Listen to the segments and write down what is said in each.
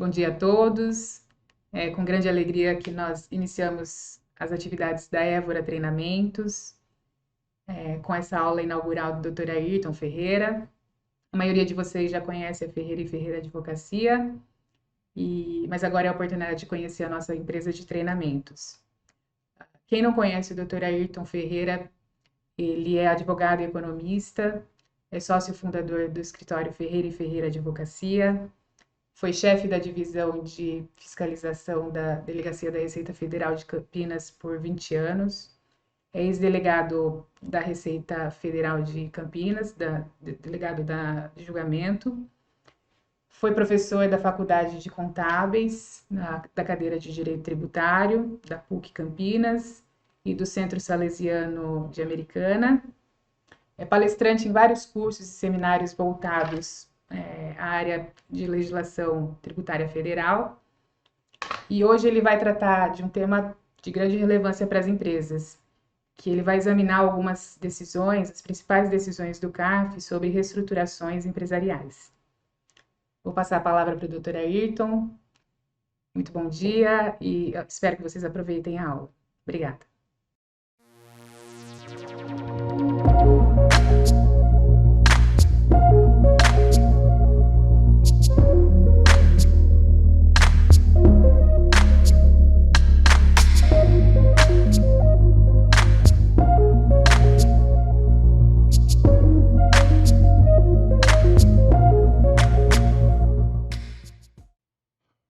Bom dia a todos. É com grande alegria que nós iniciamos as atividades da Évora Treinamentos, com essa aula inaugural do Dr. Ayrton Ferreira. A maioria de vocês já conhece a Ferreira e Ferreira Advocacia, mas agora é a oportunidade de conhecer a nossa empresa de treinamentos. Quem não conhece o Dr. Ayrton Ferreira, ele é advogado e economista, é sócio fundador do escritório Ferreira e Ferreira Advocacia, foi chefe da divisão de fiscalização da Delegacia da Receita Federal de Campinas por 20 anos, é ex-delegado da Receita Federal de Campinas, delegado de julgamento, foi professor da Faculdade de Contábeis, da cadeira de Direito Tributário, da PUC Campinas e do Centro Salesiano de Americana, é palestrante em vários cursos e seminários voltados à área de legislação tributária federal. E hoje ele vai tratar de um tema de grande relevância para as empresas, que ele vai examinar algumas decisões, as principais decisões do CARF sobre reestruturações empresariais. Vou passar a palavra para o Dr. Ayrton. Muito bom dia e espero que vocês aproveitem a aula. Obrigada.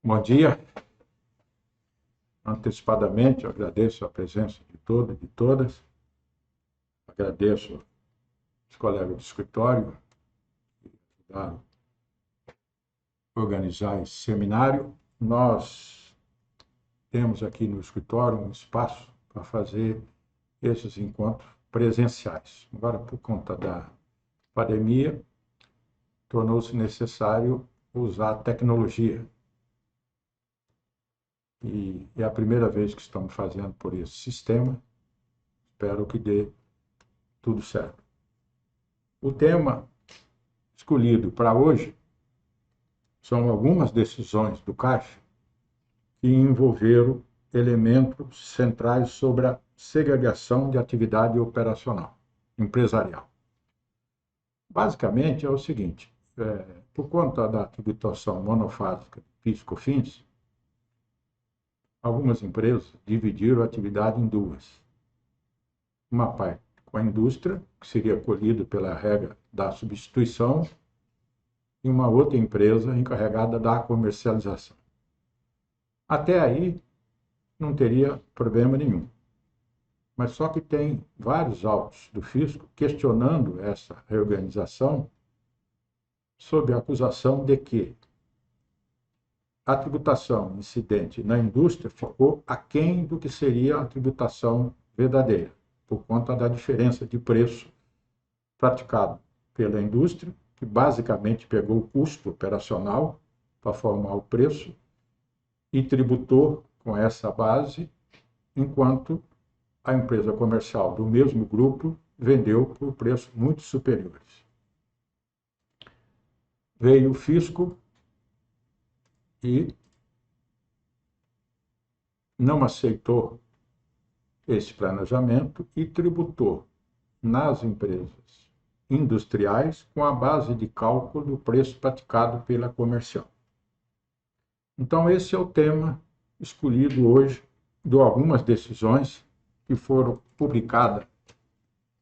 Bom dia. Antecipadamente, eu agradeço a presença de todos e de todas. Agradeço os colegas do escritório que ajudaram a organizar esse seminário. Nós temos aqui no escritório um espaço para fazer esses encontros presenciais. Agora, por conta da pandemia, tornou-se necessário usar a tecnologia. E é a primeira vez que estamos fazendo por esse sistema. Espero que dê tudo certo. O tema escolhido para hoje são algumas decisões do CARF que envolveram elementos centrais sobre a segregação de atividade operacional empresarial. Basicamente é o seguinte, por conta da tributação monofásica de PIS e COFINS, algumas empresas dividiram a atividade em duas. Uma parte com a indústria, que seria acolhida pela regra da substituição, e uma outra empresa encarregada da comercialização. Até aí, não teria problema nenhum. Mas só que tem vários autos do fisco questionando essa reorganização sob a acusação de que a tributação incidente na indústria ficou aquém do que seria a tributação verdadeira, por conta da diferença de preço praticado pela indústria, que basicamente pegou o custo operacional para formar o preço e tributou com essa base, enquanto a empresa comercial do mesmo grupo vendeu por preços muito superiores. Veio o fisco e não aceitou esse planejamento e tributou nas empresas industriais com a base de cálculo do preço praticado pela comercial. Então, esse é o tema escolhido hoje de algumas decisões que foram publicadas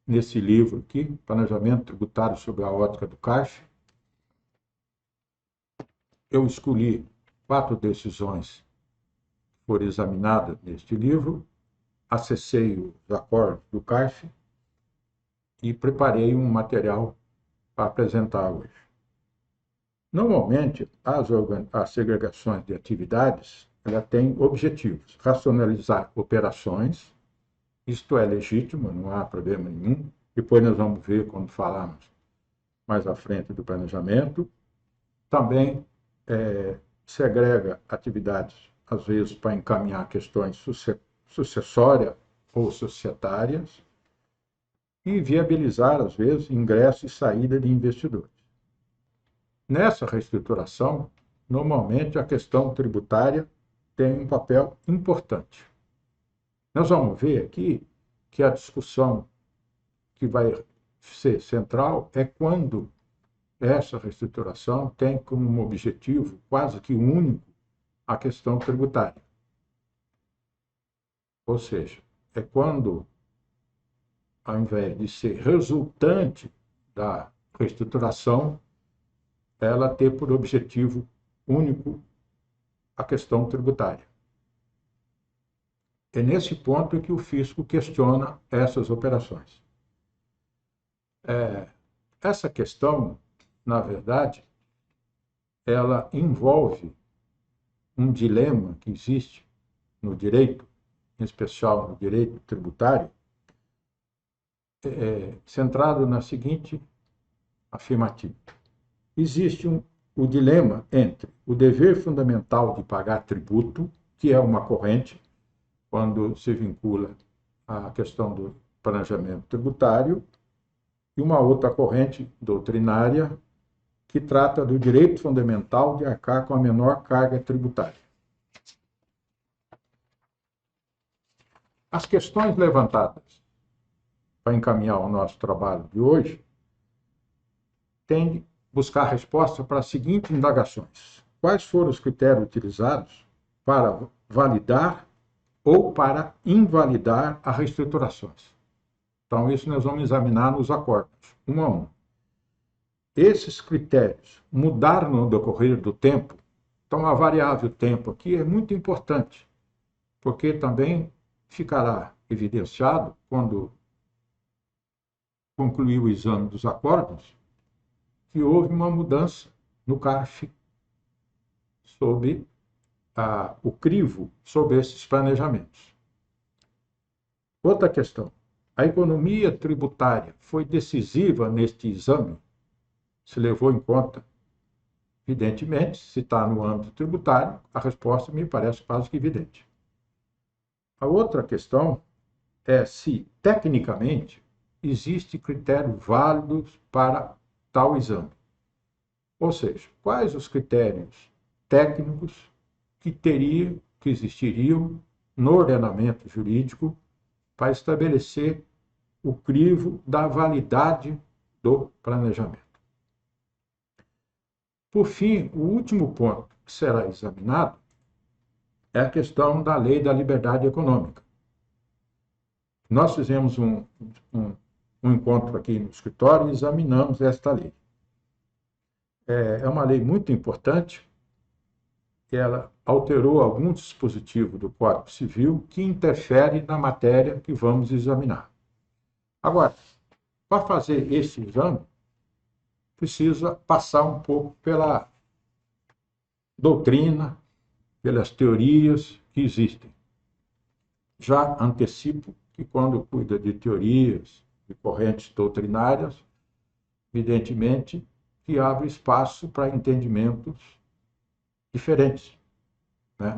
nesse livro aqui, Planejamento Tributário sob a Ótica do CARF. Eu escolhi 4 decisões que foram examinadas neste livro, acessei os acordos do CARF e preparei um material para apresentar hoje. Normalmente, as segregações de atividades ela tem objetivos: racionalizar operações, isto é legítimo, não há problema nenhum. Depois nós vamos ver quando falarmos mais à frente do planejamento. Também segrega atividades, às vezes, para encaminhar questões sucessórias ou societárias e viabilizar, às vezes, ingresso e saída de investidores. Nessa reestruturação, normalmente a questão tributária tem um papel importante. Nós vamos ver aqui que a discussão que vai ser central é quando essa reestruturação tem como objetivo quase que único a questão tributária. Ou seja, é quando, ao invés de ser resultante da reestruturação, ela ter por objetivo único a questão tributária. É nesse ponto que o fisco questiona essas operações. Essa questão, na verdade, ela envolve um dilema que existe no direito, em especial no direito tributário, centrado na seguinte afirmativa. Existe o dilema entre o dever fundamental de pagar tributo, que é uma corrente, quando se vincula à questão do planejamento tributário, e uma outra corrente doutrinária que trata do direito fundamental de arcar com a menor carga tributária. As questões levantadas para encaminhar o nosso trabalho de hoje tendem a buscar resposta para as seguintes indagações. Quais foram os critérios utilizados para validar ou para invalidar as reestruturações? Então, isso nós vamos examinar nos acordos, um a um. Esses critérios mudaram no decorrer do tempo. Então, a variável tempo aqui é muito importante, porque também ficará evidenciado, quando concluir o exame dos acordos, que houve uma mudança no CARF sobre o crivo sobre esses planejamentos. Outra questão. A economia tributária foi decisiva neste exame? Se levou em conta? Evidentemente, se está no âmbito tributário, a resposta me parece quase que evidente. A outra questão é se, tecnicamente, existe critério válido para tal exame. Ou seja, quais os critérios técnicos que existiriam no ordenamento jurídico para estabelecer o crivo da validade do planejamento. Por fim, o último ponto que será examinado é a questão da lei da liberdade econômica. Nós fizemos um encontro aqui no escritório e examinamos esta lei. É uma lei muito importante, que ela alterou algum dispositivo do Código Civil que interfere na matéria que vamos examinar. Agora, para fazer esse exame, precisa passar um pouco pela doutrina, pelas teorias que existem. Já antecipo que, quando cuida de teorias, de correntes doutrinárias, evidentemente que abre espaço para entendimentos diferentes, né?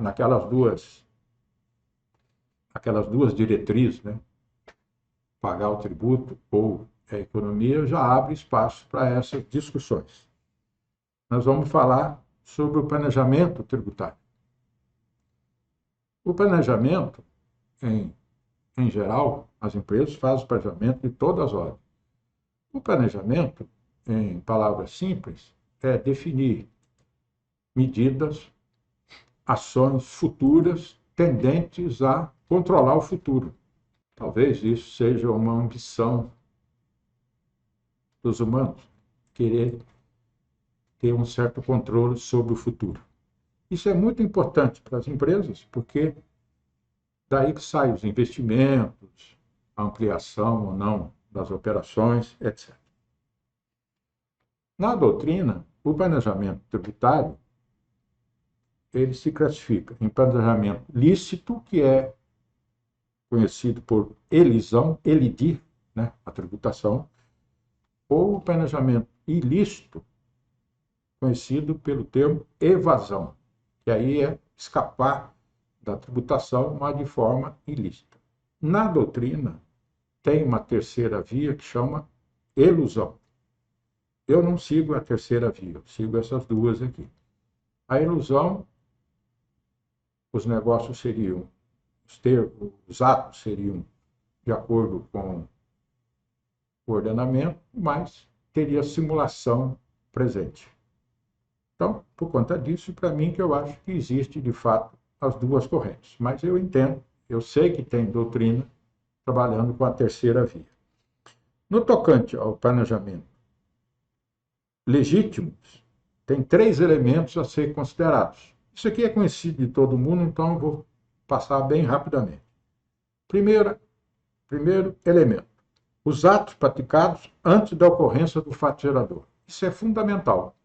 Aquelas duas diretrizes, né? Pagar o tributo ou a economia, já abre espaço para essas discussões. Nós vamos falar sobre o planejamento tributário. O planejamento, em geral, as empresas fazem o planejamento de todas as ordens. O planejamento, em palavras simples, é definir medidas, ações futuras tendentes a controlar o futuro. Talvez isso seja uma ambição dos humanos, querer ter um certo controle sobre o futuro. Isso é muito importante para as empresas, porque daí que saem os investimentos, a ampliação ou não das operações, etc. Na doutrina, o planejamento tributário ele se classifica em planejamento lícito, que é conhecido por elisão, elidir, né, a tributação, ou o planejamento ilícito, conhecido pelo termo evasão, que aí é escapar da tributação, mas de forma ilícita. Na doutrina, tem uma terceira via que chama elusão. Eu não sigo a terceira via, eu sigo essas duas aqui. A ilusão, os negócios seriam, os atos seriam de acordo com o ordenamento, mas teria simulação presente. Então, por conta disso, para mim, que eu acho que existe, de fato, as duas correntes. Mas eu entendo, eu sei que tem doutrina trabalhando com a terceira via. No tocante ao planejamento legítimo, tem 3 elementos a ser considerados. Isso aqui é conhecido de todo mundo, então eu vou passar bem rapidamente. Primeiro elemento, os atos praticados antes da ocorrência do fato gerador. Isso é fundamental.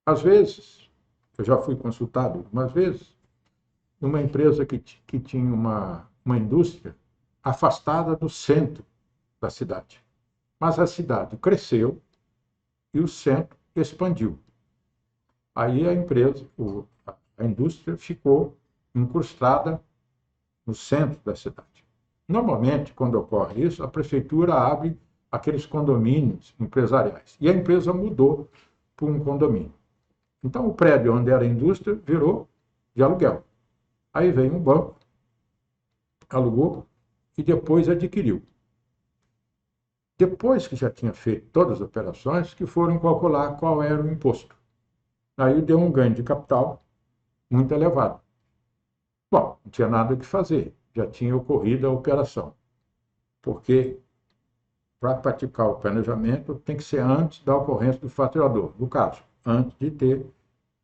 Às vezes, eu já fui consultado algumas vezes, numa empresa que tinha uma indústria afastada do centro da cidade. Mas a cidade cresceu e o centro expandiu. Aí a empresa, a indústria ficou incrustada no centro da cidade. Normalmente, quando ocorre isso, a prefeitura abre aqueles condomínios empresariais. E a empresa mudou para um condomínio. Então, o prédio onde era a indústria virou de aluguel. Aí veio um banco, alugou e depois adquiriu. Depois que já tinha feito todas as operações, que foram calcular qual era o imposto. Aí deu um ganho de capital muito elevado. Bom, não tinha nada o que fazer, já tinha ocorrido a operação. Porque para praticar o planejamento tem que ser antes da ocorrência do faturador, no caso, antes de ter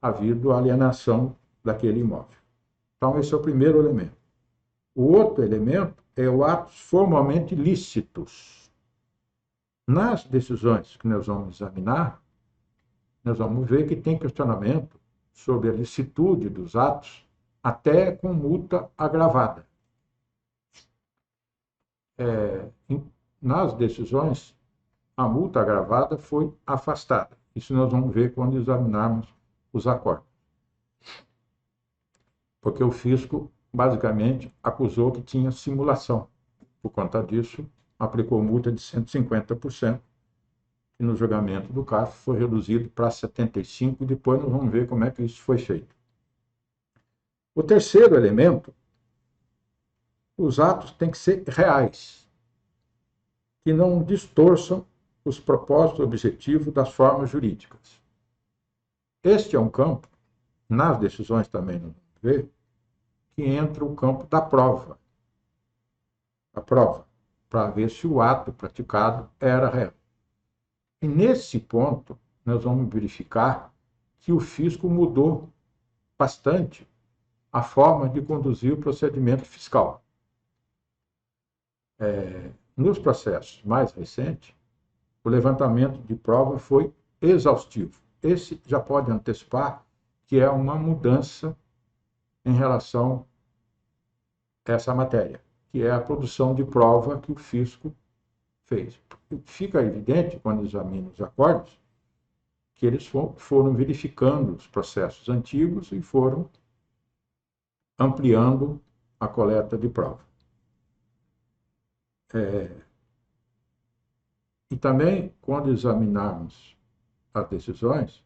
havido alienação daquele imóvel. Então, esse é o primeiro elemento. O outro elemento é o atos formalmente lícitos. Nas decisões que nós vamos examinar, nós vamos ver que tem questionamento sobre a licitude dos atos, até com multa agravada. Nas decisões, a multa agravada foi afastada. Isso nós vamos ver quando examinarmos os acordos. Porque o fisco, basicamente, acusou que tinha simulação. Por conta disso, aplicou multa de 150%, e no julgamento do caso foi reduzido para 75%, e depois nós vamos ver como é que isso foi feito. O terceiro elemento, os atos têm que ser reais, que não distorçam os propósitos objetivos das formas jurídicas. Este é um campo, nas decisões também nós vamos ver, que entra o campo da prova. A prova, para ver se o ato praticado era real. E nesse ponto, nós vamos verificar que o fisco mudou bastante a forma de conduzir o procedimento fiscal. Nos processos mais recentes, o levantamento de prova foi exaustivo. Esse já pode antecipar que é uma mudança em relação a essa matéria, que é a produção de prova que o fisco fez. Fica evidente, quando examina os acordos, que eles foram verificando os processos antigos e foram ampliando a coleta de prova. E também, quando examinarmos as decisões,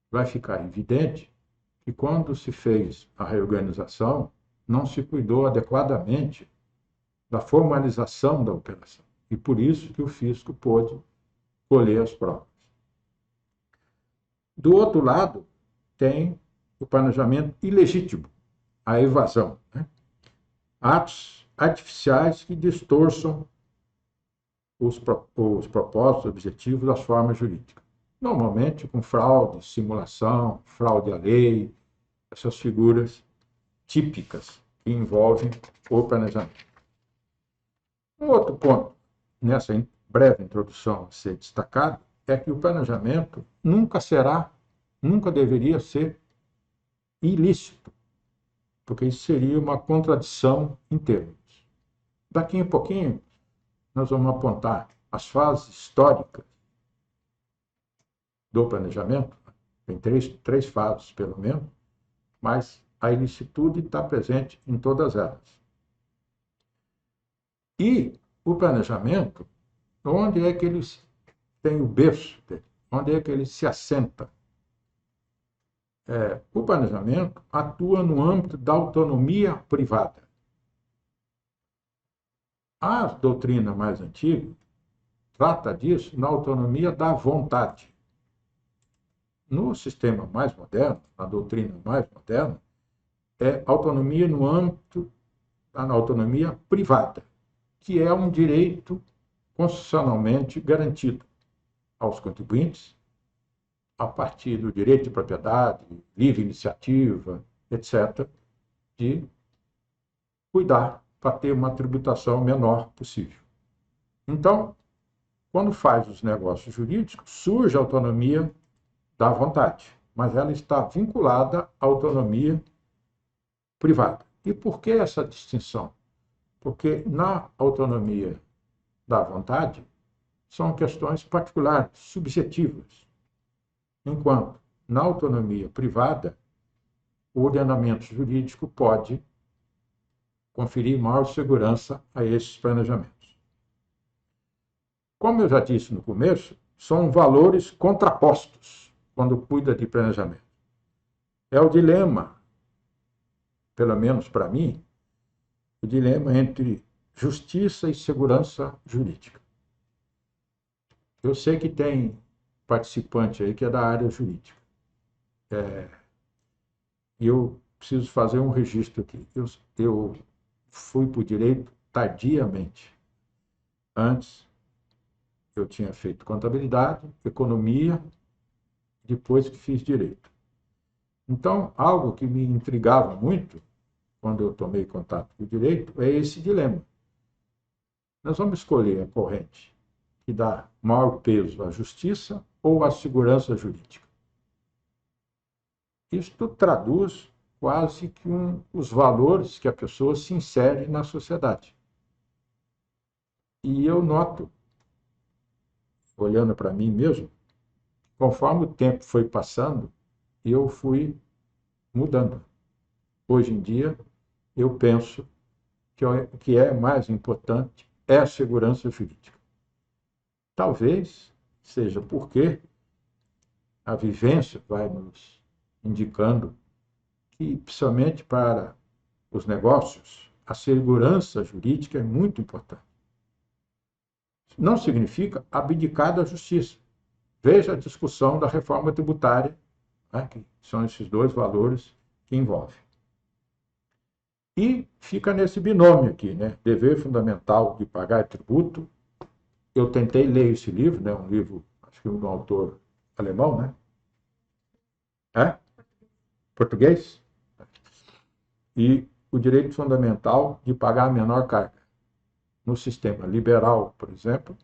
vai ficar evidente que, quando se fez a reorganização, não se cuidou adequadamente da formalização da operação. E por isso que o fisco pôde colher as provas. Do outro lado, tem o planejamento ilegítimo, a evasão. Atos artificiais que distorçam os propósitos objetivos das formas jurídicas. Normalmente com fraude, simulação, fraude à lei, essas figuras típicas que envolvem o planejamento. Um outro ponto, nessa breve introdução a ser destacado, é que o planejamento nunca deveria ser ilícito, porque isso seria uma contradição em termos. Daqui a pouquinho, nós vamos apontar as fases históricas do planejamento, tem três fases, pelo menos, mas a ilicitude está presente em todas elas. E o planejamento, onde é que ele tem o berço dele? Onde é que ele se assenta? O planejamento atua no âmbito da autonomia privada. A doutrina mais antiga trata disso na autonomia da vontade. No sistema mais moderno, na doutrina mais moderna, é autonomia no âmbito da autonomia privada, que é um direito constitucionalmente garantido aos contribuintes a partir do direito de propriedade, livre iniciativa, etc., de cuidar para ter uma tributação menor possível. Então, quando faz os negócios jurídicos, surge a autonomia da vontade, mas ela está vinculada à autonomia privada. E por que essa distinção? Porque na autonomia da vontade são questões particulares, subjetivas, enquanto na autonomia privada o ordenamento jurídico pode conferir maior segurança a esses planejamentos. Como eu já disse no começo, são valores contrapostos quando cuida de planejamento. É o dilema, pelo menos para mim, o dilema entre justiça e segurança jurídica. Eu sei que tem participante aí que é da área jurídica. E eu preciso fazer um registro aqui. Eu fui para o direito tardiamente. Antes, eu tinha feito contabilidade, economia, depois que fiz direito. Então, algo que me intrigava muito, quando eu tomei contato com o direito, é esse dilema. Nós vamos escolher a corrente que dá maior peso à justiça ou à segurança jurídica. Isto traduz quase que os valores que a pessoa se insere na sociedade. E eu noto, olhando para mim mesmo, conforme o tempo foi passando, eu fui mudando. Hoje em dia, eu penso que o que é mais importante é a segurança jurídica. Talvez seja porque a vivência vai nos indicando que, principalmente para os negócios, a segurança jurídica é muito importante. Não significa abdicar da justiça. Veja a discussão da reforma tributária, né, que são esses dois valores que envolvem. E fica nesse binômio aqui, né? Dever fundamental de pagar tributo. Eu tentei ler esse livro, né? Um livro, acho que de um autor alemão, né? É? Português? E o direito fundamental de pagar a menor carga. No sistema liberal, por exemplo,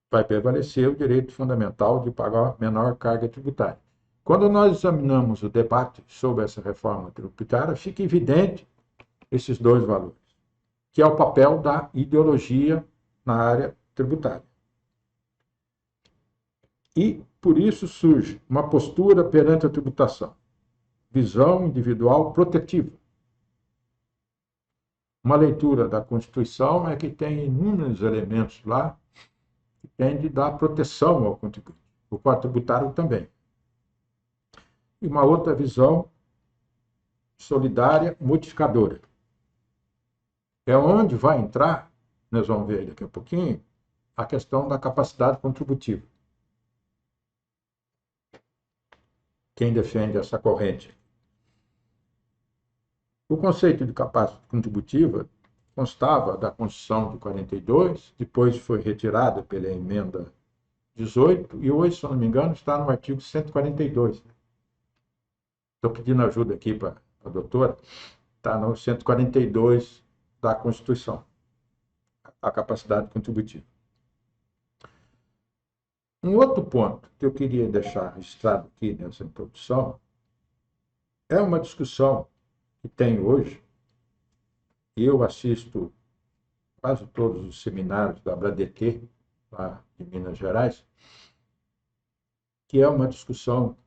vai prevalecer o direito fundamental de pagar a menor carga tributária. Quando nós examinamos o debate sobre essa reforma tributária, fica evidente esses dois valores, que é o papel da ideologia na área tributária. E, por isso, surge uma postura perante a tributação, visão individual protetiva. Uma leitura da Constituição é que tem inúmeros elementos lá que tendem a dar proteção ao contribuinte, o quadro tributário também. E uma outra visão solidária modificadora. É onde vai entrar, nós vamos ver daqui a pouquinho, a questão da capacidade contributiva. Quem defende essa corrente? O conceito de capacidade contributiva constava da Constituição de 42, depois foi retirada pela emenda 18, e hoje, se eu não me engano, está no artigo 142. Estou pedindo ajuda aqui para a doutora. Está no 142 da Constituição, a capacidade contributiva. Um outro ponto que eu queria deixar registrado aqui nessa introdução é uma discussão que tem hoje, e eu assisto quase todos os seminários da ABRADET, lá de Minas Gerais, que é uma discussão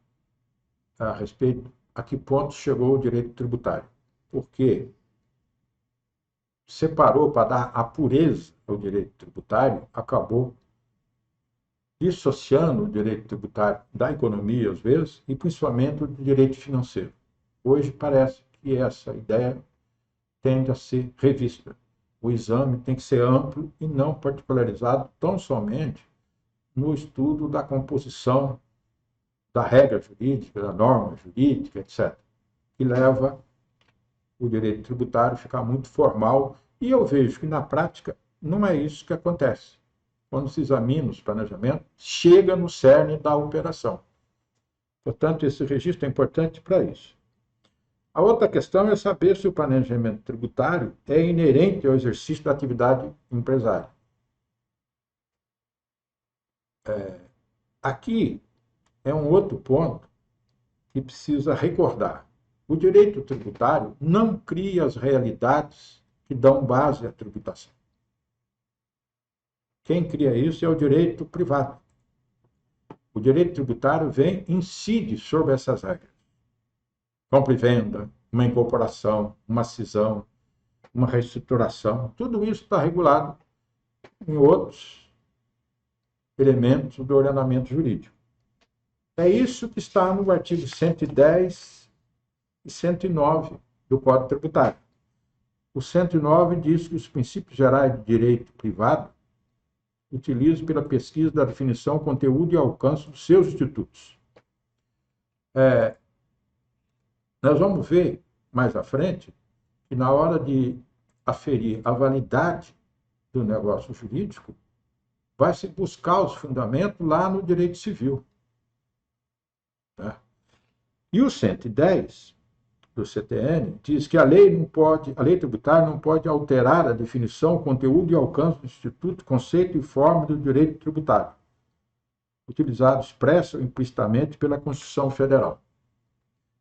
a respeito a que ponto chegou o direito tributário. Porque separou para dar a pureza ao direito tributário, acabou dissociando o direito tributário da economia, às vezes, e principalmente do direito financeiro. Hoje parece que essa ideia tende a ser revista. O exame tem que ser amplo e não particularizado tão somente no estudo da composição da regra jurídica, da norma jurídica, etc., que leva o direito tributário a ficar muito formal, e eu vejo que, na prática, não é isso que acontece. Quando se examina os planejamentos, chega no cerne da operação. Portanto, esse registro é importante para isso. A outra questão é saber se o planejamento tributário é inerente ao exercício da atividade empresária. Aqui é um outro ponto que precisa recordar. O direito tributário não cria as realidades que dão base à tributação. Quem cria isso é o direito privado. O direito tributário vem e incide sobre essas regras. Compra e venda, uma incorporação, uma cisão, uma reestruturação, tudo isso está regulado em outros elementos do ordenamento jurídico. É isso que está no artigo 110 e 109 do Código Tributário. O 109 diz que os princípios gerais de direito privado utilizam pela pesquisa da definição, conteúdo e alcance dos seus institutos. Nós vamos ver mais à frente que, na hora de aferir a validade do negócio jurídico, vai se buscar os fundamentos lá no direito civil. Né? E o 110 do CTN diz que a lei tributária não pode alterar a definição, conteúdo e alcance do instituto, conceito e forma do direito tributário, utilizado expressa ou implicitamente pela Constituição Federal.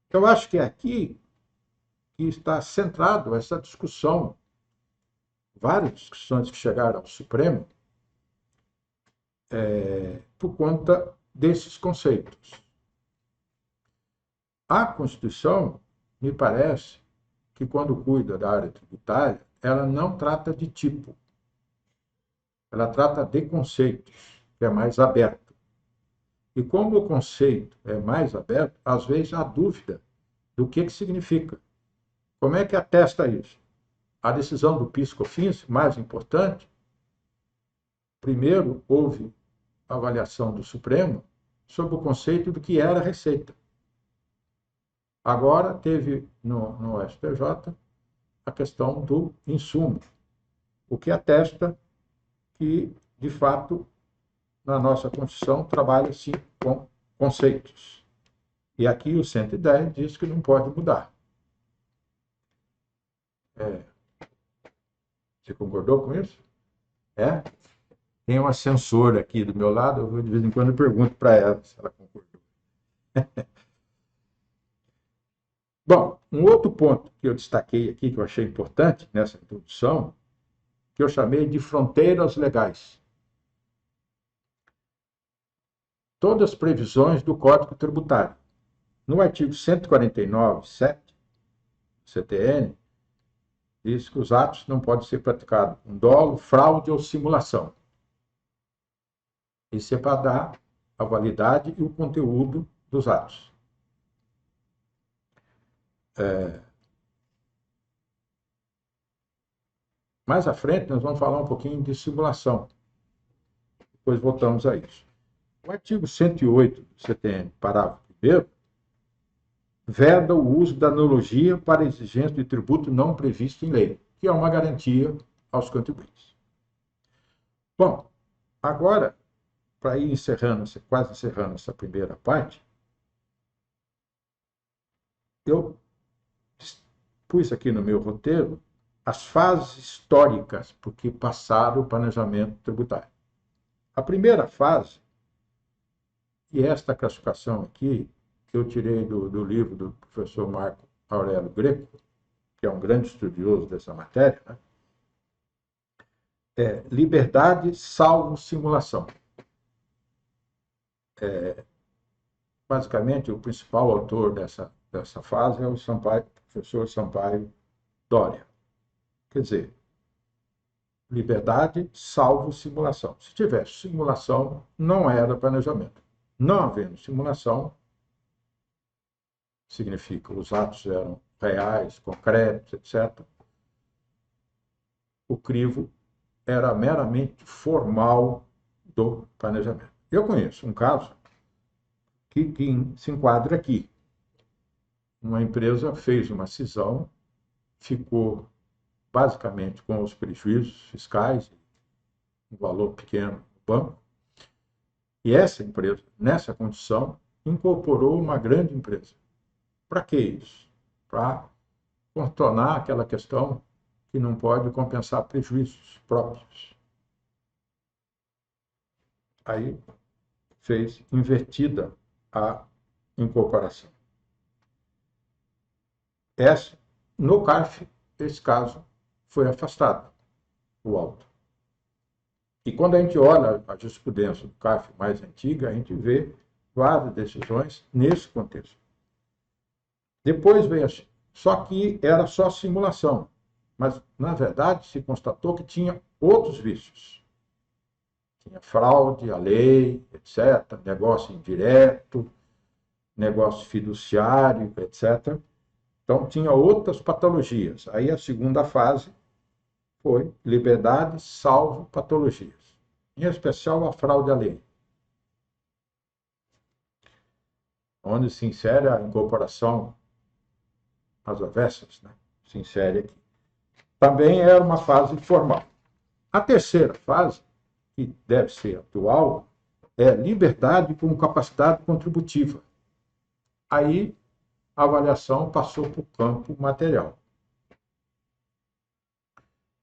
Eu acho que é aqui que está centrado essa discussão, várias discussões que chegaram ao Supremo, por conta desses conceitos. A Constituição, me parece, que quando cuida da área tributária, ela não trata de tipo, ela trata de conceitos, que é mais aberto. E como o conceito é mais aberto, às vezes há dúvida do que significa. Como é que atesta isso? A decisão do PIS/COFINS, mais importante, primeiro houve a avaliação do Supremo sobre o conceito do que era receita. Agora teve no STJ a questão do insumo, o que atesta que, de fato, na nossa Constituição trabalha-se com conceitos. E aqui o 110 diz que não pode mudar. Você concordou com isso? É? Tem uma censora aqui do meu lado, eu de vez em quando pergunto para ela se ela concordou. Bom, um outro ponto que eu destaquei aqui, que eu achei importante nessa introdução, que eu chamei de fronteiras legais. Todas as previsões do Código Tributário. No artigo 149, 7, CTN, diz que os atos não podem ser praticados com dolo, fraude ou simulação. Isso é para dar a validade e o conteúdo dos atos. Mais à frente, nós vamos falar um pouquinho de simulação. Depois voltamos a isso. O artigo 108 do CTN, parágrafo 1º, veda o uso da analogia para exigência de tributo não previsto em lei, que é uma garantia aos contribuintes. Bom, agora, para ir quase encerrando essa primeira parte, eu pus aqui no meu roteiro as fases históricas por que passaram o planejamento tributário. A primeira fase, e esta classificação aqui, que eu tirei do livro do professor Marco Aurélio Greco, que é um grande estudioso dessa matéria, né? É liberdade salvo simulação. Basicamente, o principal autor dessa fase é o professor Sampaio Dória. Quer dizer, liberdade salvo simulação. Se tivesse simulação, não era planejamento. Não havendo simulação, significa os atos eram reais, concretos, etc. O crivo era meramente formal do planejamento. Eu conheço um caso que se enquadra aqui. Uma empresa fez uma cisão, ficou basicamente com os prejuízos fiscais, um valor pequeno no banco, e essa empresa, nessa condição, incorporou uma grande empresa. Para que isso? Para contornar aquela questão que não pode compensar prejuízos próprios. Aí fez invertida a incorporação. No CARF, esse caso foi afastado, o auto. E quando a gente olha a jurisprudência do CARF mais antiga, a gente vê várias decisões nesse contexto. Depois veio assim, só que era só simulação, mas, na verdade, se constatou que tinha outros vícios. Tinha fraude à lei, etc., negócio indireto, negócio fiduciário, etc. Então, tinha outras patologias. Aí, a segunda fase foi liberdade salvo patologias. Em especial, a fraude à lei, onde se insere a incorporação às avessas, né? Se insere aqui. Também era uma fase formal. A terceira fase, que deve ser atual, é liberdade com capacidade contributiva. Aí, a avaliação passou para o campo material.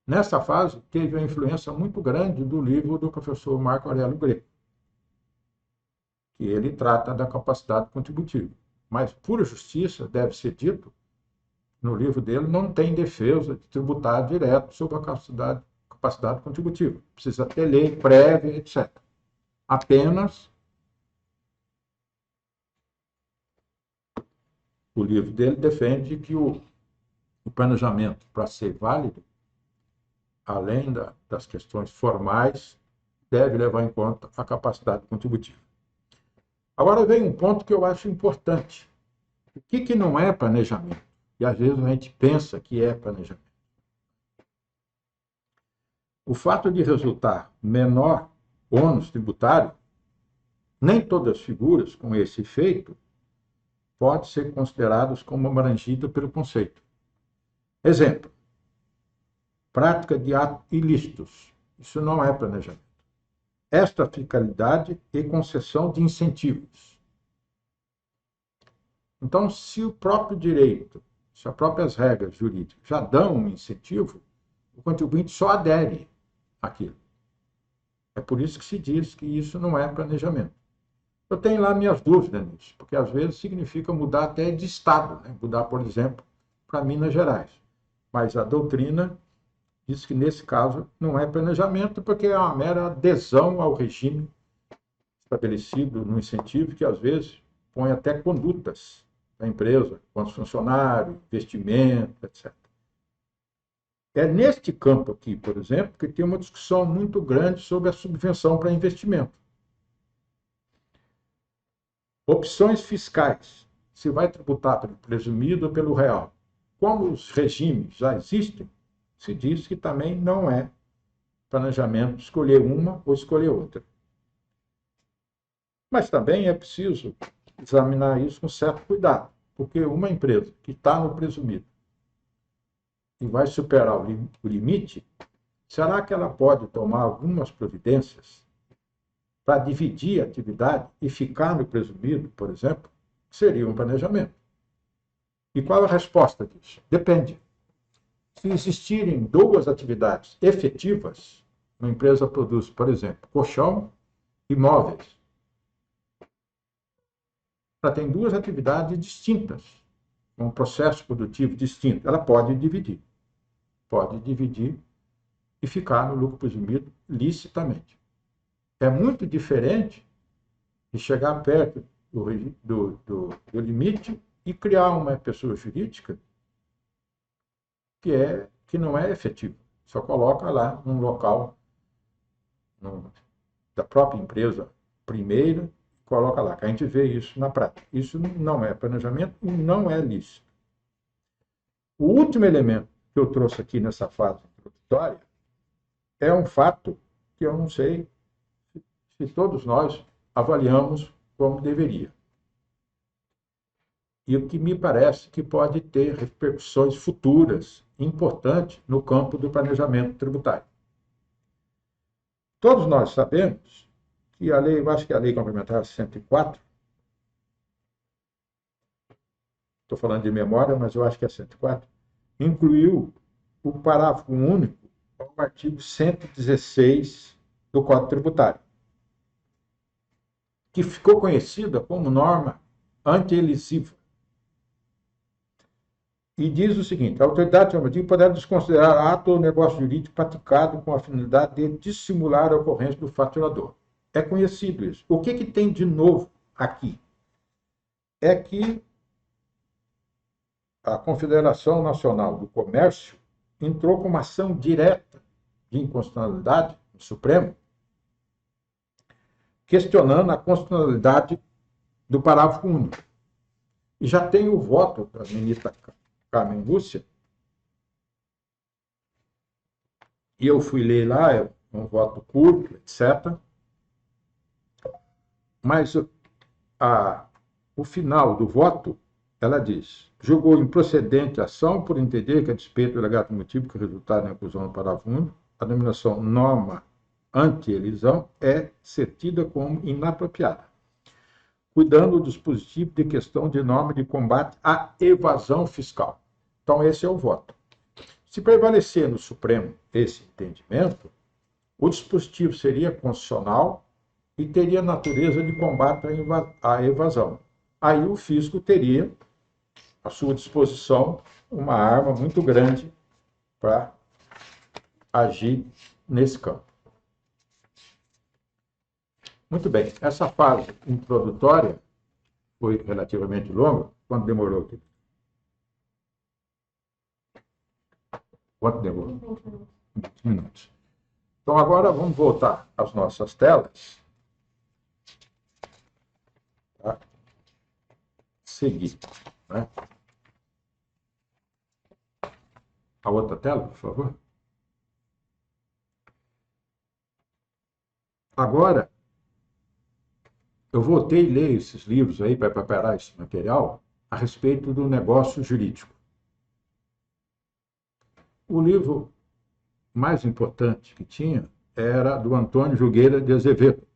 Nessa fase, teve uma influência muito grande do livro do professor Marco Aurélio Greco, que ele trata da capacidade contributiva. Mas, por justiça, deve ser dito, no livro dele não tem defesa de tributar direto sobre a capacidade contributiva. Precisa ter lei prévia, etc. Apenas o livro dele defende que o planejamento, para ser válido, além das questões formais, deve levar em conta a capacidade contributiva. Agora vem um ponto que eu acho importante. O que não é planejamento? E às vezes a gente pensa que é planejamento. O fato de resultar menor ônus tributário, nem todas as figuras com esse efeito podem ser consideradas como abrangidas pelo conceito. Exemplo, prática de atos ilícitos. Isso não é planejamento. Extrafiscalidade e concessão de incentivos. Então, se o próprio direito, se as próprias regras jurídicas já dão um incentivo, o contribuinte só adere àquilo. É por isso que se diz que isso não é planejamento. Eu tenho lá minhas dúvidas nisso, porque às vezes significa mudar até de estado, né? Mudar, por exemplo, para Minas Gerais. Mas a doutrina diz que, nesse caso, não é planejamento, porque é uma mera adesão ao regime estabelecido no incentivo, que às vezes põe até condutas da empresa, com os funcionários, investimento, etc. É neste campo aqui, por exemplo, que tem uma discussão muito grande sobre a subvenção para investimento. Opções fiscais. Se vai tributar pelo presumido ou pelo real. Como os regimes já existem, se diz que também não é planejamento escolher uma ou escolher outra. Mas também é preciso examinar isso com certo cuidado, porque uma empresa que está no presumido e vai superar o limite, será que ela pode tomar algumas providências para dividir a atividade e ficar no presumido, por exemplo? Seria um planejamento. E qual a resposta disso? Depende. Se existirem duas atividades efetivas, uma empresa produz, por exemplo, colchão e móveis. Ela tem duas atividades distintas, um processo produtivo distinto. Ela pode dividir e ficar no lucro presumido licitamente. É muito diferente de chegar perto do limite e criar uma pessoa jurídica que não é efetiva. Só coloca lá num local da própria empresa primeira, coloca lá, que a gente vê isso na prática. Isso não é planejamento e não é lícito. O último elemento que eu trouxe aqui nessa fase introdutória é um fato que eu não sei se todos nós avaliamos como deveria. E o que me parece que pode ter repercussões futuras importantes no campo do planejamento tributário. Todos nós sabemos que a lei, eu acho que a Lei Complementar 104, estou falando de memória, mas eu acho que é 104, incluiu o parágrafo único ao artigo 116 do Código Tributário, que ficou conhecida como norma anti-elisiva. E diz o seguinte: a autoridade normativa poderá desconsiderar ato ou negócio jurídico praticado com a finalidade de dissimular a ocorrência do faturador. É conhecido isso. O que tem de novo aqui? É que a Confederação Nacional do Comércio entrou com uma ação direta de inconstitucionalidade no Supremo, questionando a constitucionalidade do parágrafo único. E já tem o voto da ministra Carmen Lúcia, e eu fui ler lá, é um voto curto, etc. Mas o final do voto, ela diz: julgou improcedente a ação por entender que, a despeito do alegato motivo que resultar na inclusão do parágrafo único, a denominação norma anti-elisão é ser tida como inapropriada, cuidando do dispositivo de questão de norma de combate à evasão fiscal. Então, esse é o voto. Se prevalecer no Supremo esse entendimento, o dispositivo seria constitucional e teria natureza de combate à evasão. Aí o fisco teria à sua disposição uma arma muito grande para agir nesse campo. Muito bem, essa fase introdutória foi relativamente longa. Quanto demorou aqui? Quanto demorou? 20 minutos. Então, agora vamos voltar às nossas telas. Tá? Seguir. Né? A outra tela, por favor. Agora, eu voltei a ler esses livros aí para preparar esse material a respeito do negócio jurídico. O livro mais importante que tinha era do Antônio Jogueira de Azevedo,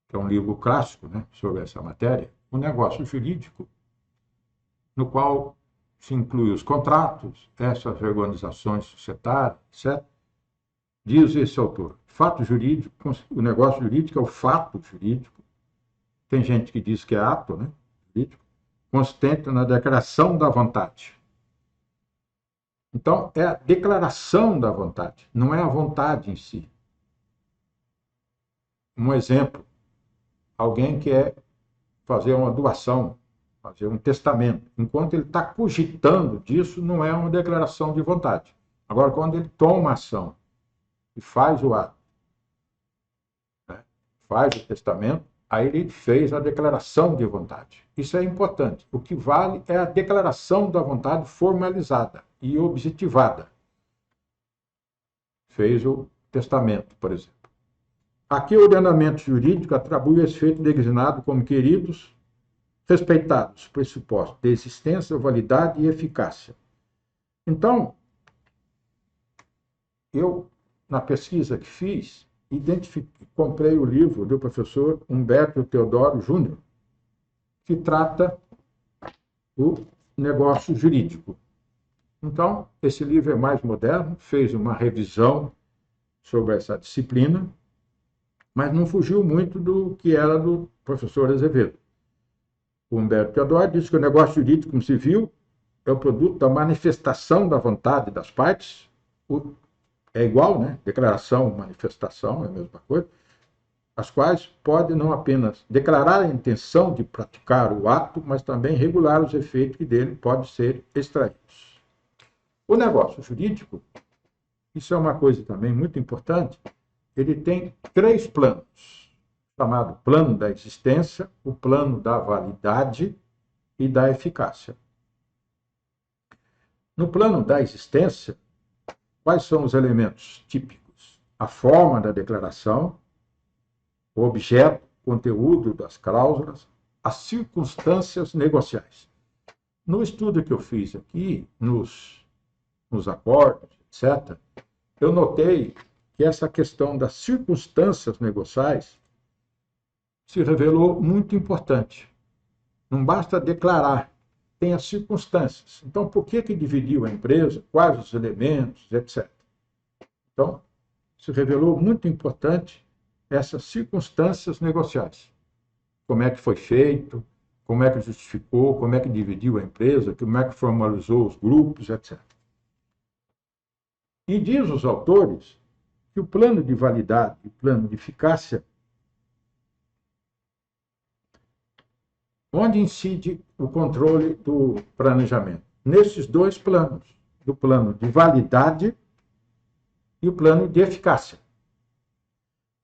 que é um livro clássico, né, sobre essa matéria, o negócio jurídico, no qual se inclui os contratos, essas organizações societárias, etc. Diz esse autor: fato jurídico, o negócio jurídico é o fato jurídico. Tem gente que diz que é ato, né, jurídico, consistente na declaração da vontade. Então, é a declaração da vontade, não é a vontade em si. Um exemplo: alguém quer fazer uma doação, fazer um testamento. Enquanto ele está cogitando disso, não é uma declaração de vontade. Agora, quando ele toma ação e faz o ato, né, faz o testamento, aí ele fez a declaração de vontade. Isso é importante. O que vale é a declaração da vontade formalizada e objetivada. Fez o testamento, por exemplo. Aqui o ordenamento jurídico atribui esse feito designado como queridos, respeitados pressupostos de existência, validade e eficácia. Então, eu, na pesquisa que fiz, comprei o livro do professor Humberto Teodoro Júnior, que trata o negócio jurídico. Então, esse livro é mais moderno, fez uma revisão sobre essa disciplina, mas não fugiu muito do que era do professor Azevedo. O Humberto Teodoro diz que o negócio jurídico, como se viu, é o produto da manifestação da vontade das partes. É igual, né? Declaração, manifestação, é a mesma coisa. As quais podem não apenas declarar a intenção de praticar o ato, mas também regular os efeitos que dele podem ser extraídos. O negócio jurídico isso é uma coisa também muito importante, ele tem 3 planos, chamado plano da existência, o plano da validade e da eficácia. No plano da existência, quais são os elementos típicos? A forma da declaração, o objeto, conteúdo das cláusulas, as circunstâncias negociais. No estudo que eu fiz aqui, nos acordos, etc., eu notei que essa questão das circunstâncias negociais se revelou muito importante. Não basta declarar, tem as circunstâncias. Então, por que dividiu a empresa, quais os elementos, etc. Então, se revelou muito importante essas circunstâncias negociais. Como é que foi feito, como é que justificou, como é que dividiu a empresa, como é que formalizou os grupos, etc. E diz os autores que o plano de validade e o plano de eficácia, onde incide o controle do planejamento? Nesses 2 planos, do plano de validade e o plano de eficácia.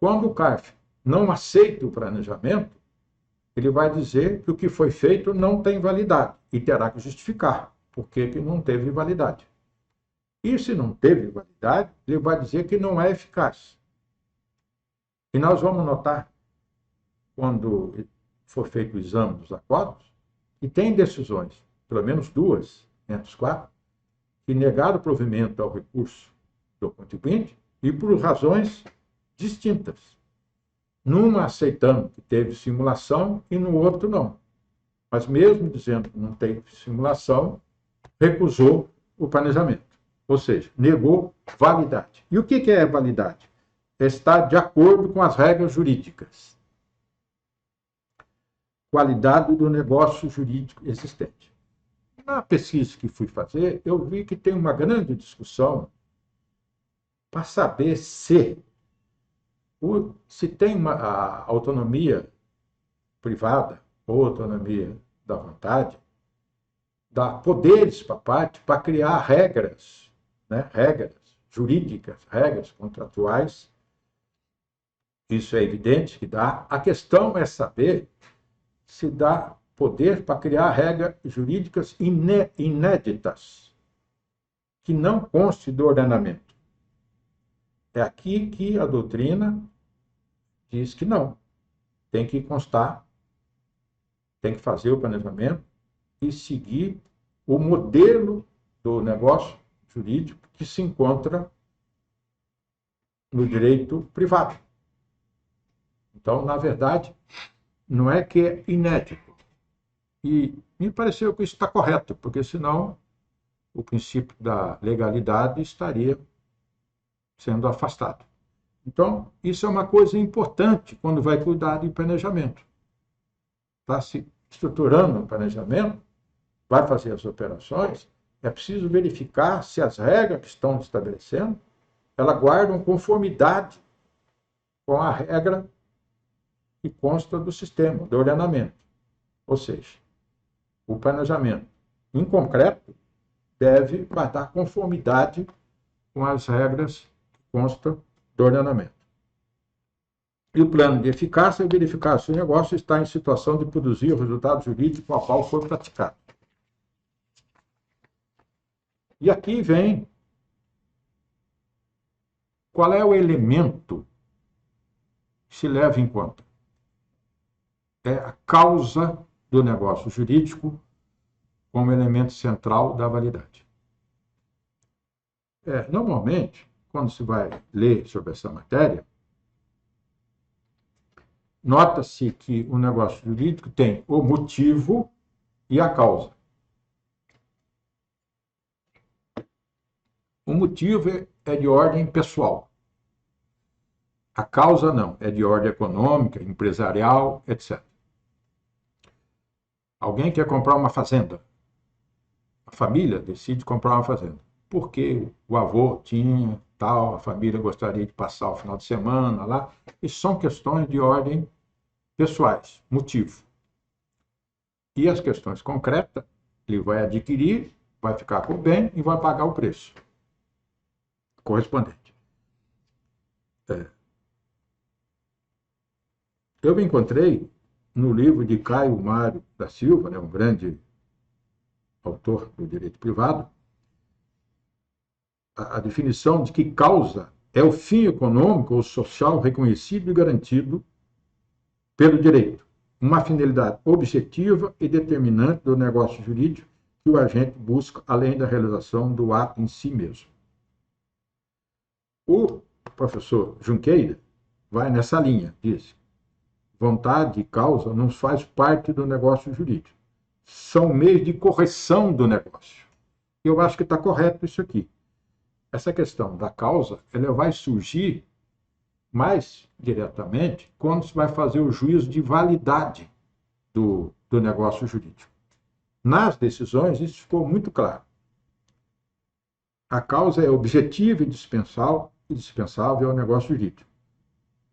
Quando o CARF não aceita o planejamento, ele vai dizer que o que foi feito não tem validade e terá que justificar por que não teve validade. E se não teve validade, ele vai dizer que não é eficaz. E nós vamos notar, quando for feito o exame dos acordos, que tem decisões, pelo menos 2 entre os 4, que negaram o provimento ao recurso do contribuinte e por razões distintas. Numa aceitando que teve simulação e no outro não. Mas mesmo dizendo que não teve simulação, recusou o planejamento. Ou seja, negou validade. E o que é validade? Está de acordo com as regras jurídicas. Qualidade do negócio jurídico existente. Na pesquisa que fui fazer, eu vi que tem uma grande discussão para saber se tem a autonomia privada ou autonomia da vontade, dá poderes para a parte para criar regras, né? Regras jurídicas, regras contratuais. Isso é evidente que dá. A questão é saber se dá poder para criar regras jurídicas inéditas, que não conste do ordenamento. É aqui que a doutrina diz que não. Tem que constar, tem que fazer o planejamento e seguir o modelo do negócio jurídico que se encontra no direito privado. Então, na verdade, não é que é inédito. E me pareceu que isso está correto, porque senão o princípio da legalidade estaria sendo afastado. Então, isso é uma coisa importante quando vai cuidar de planejamento. Está se estruturando um planejamento, vai fazer as operações, é preciso verificar se as regras que estão estabelecendo, elas guardam conformidade com a regra que consta do sistema, do ordenamento. Ou seja, o planejamento, em concreto, deve guardar conformidade com as regras que constam do ordenamento. E o plano de eficácia é verificar se o negócio está em situação de produzir o resultado jurídico ao qual for praticado. E aqui vem qual é o elemento que se leva em conta. É a causa do negócio jurídico como elemento central da validade. Normalmente, quando se vai ler sobre essa matéria, nota-se que o negócio jurídico tem o motivo e a causa. O motivo é de ordem pessoal. A causa não, é de ordem econômica, empresarial, etc. Alguém quer comprar uma fazenda. A família decide comprar uma fazenda. Porque o avô tinha tal, a família gostaria de passar o final de semana lá. Isso são questões de ordem pessoais, motivo. E as questões concretas, ele vai adquirir, vai ficar com o bem e vai pagar o preço. correspondente. Eu me encontrei no livro de Caio Mário da Silva, né, um grande autor do direito privado, a definição de que causa é o fim econômico ou social reconhecido e garantido pelo direito, uma finalidade objetiva e determinante do negócio jurídico que o agente busca além da realização do ato em si mesmo. O professor Junqueira vai nessa linha, diz: vontade e causa não faz parte do negócio jurídico, são meios de correção do negócio. Eu acho que está correto isso aqui. Essa questão da causa, ela vai surgir mais diretamente quando se vai fazer o juízo de validade do negócio jurídico. Nas decisões, isso ficou muito claro. A causa é objetiva e dispensável ao negócio jurídico,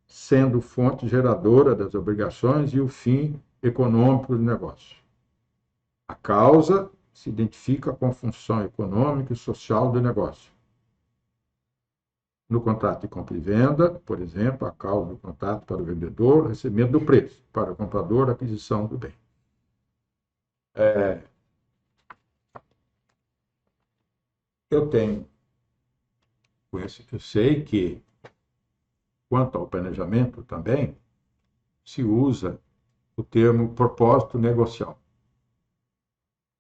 sendo fonte geradora das obrigações e o fim econômico do negócio. A causa se identifica com a função econômica e social do negócio. No contrato de compra e venda, por exemplo, a causa do contrato para o vendedor, recebimento do preço, para o comprador, aquisição do bem. Eu sei que, quanto ao planejamento também, se usa o termo propósito negocial,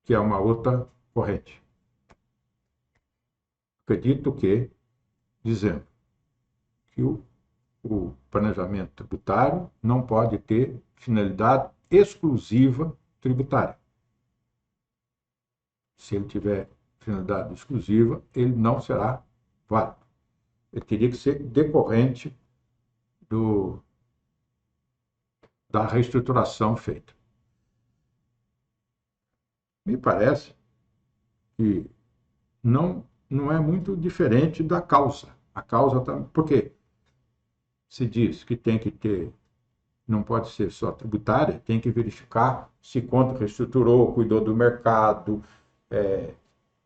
que é uma outra corrente. Acredito que, dizendo que o planejamento tributário não pode ter finalidade exclusiva tributária. Se ele tiver finalidade exclusiva, ele não será válido. Ele teria que ser decorrente da reestruturação feita. Me parece que não é muito diferente da causa. A causa está... Por quê? Se diz que tem que ter, não pode ser só tributária, tem que verificar se quando reestruturou, cuidou do mercado.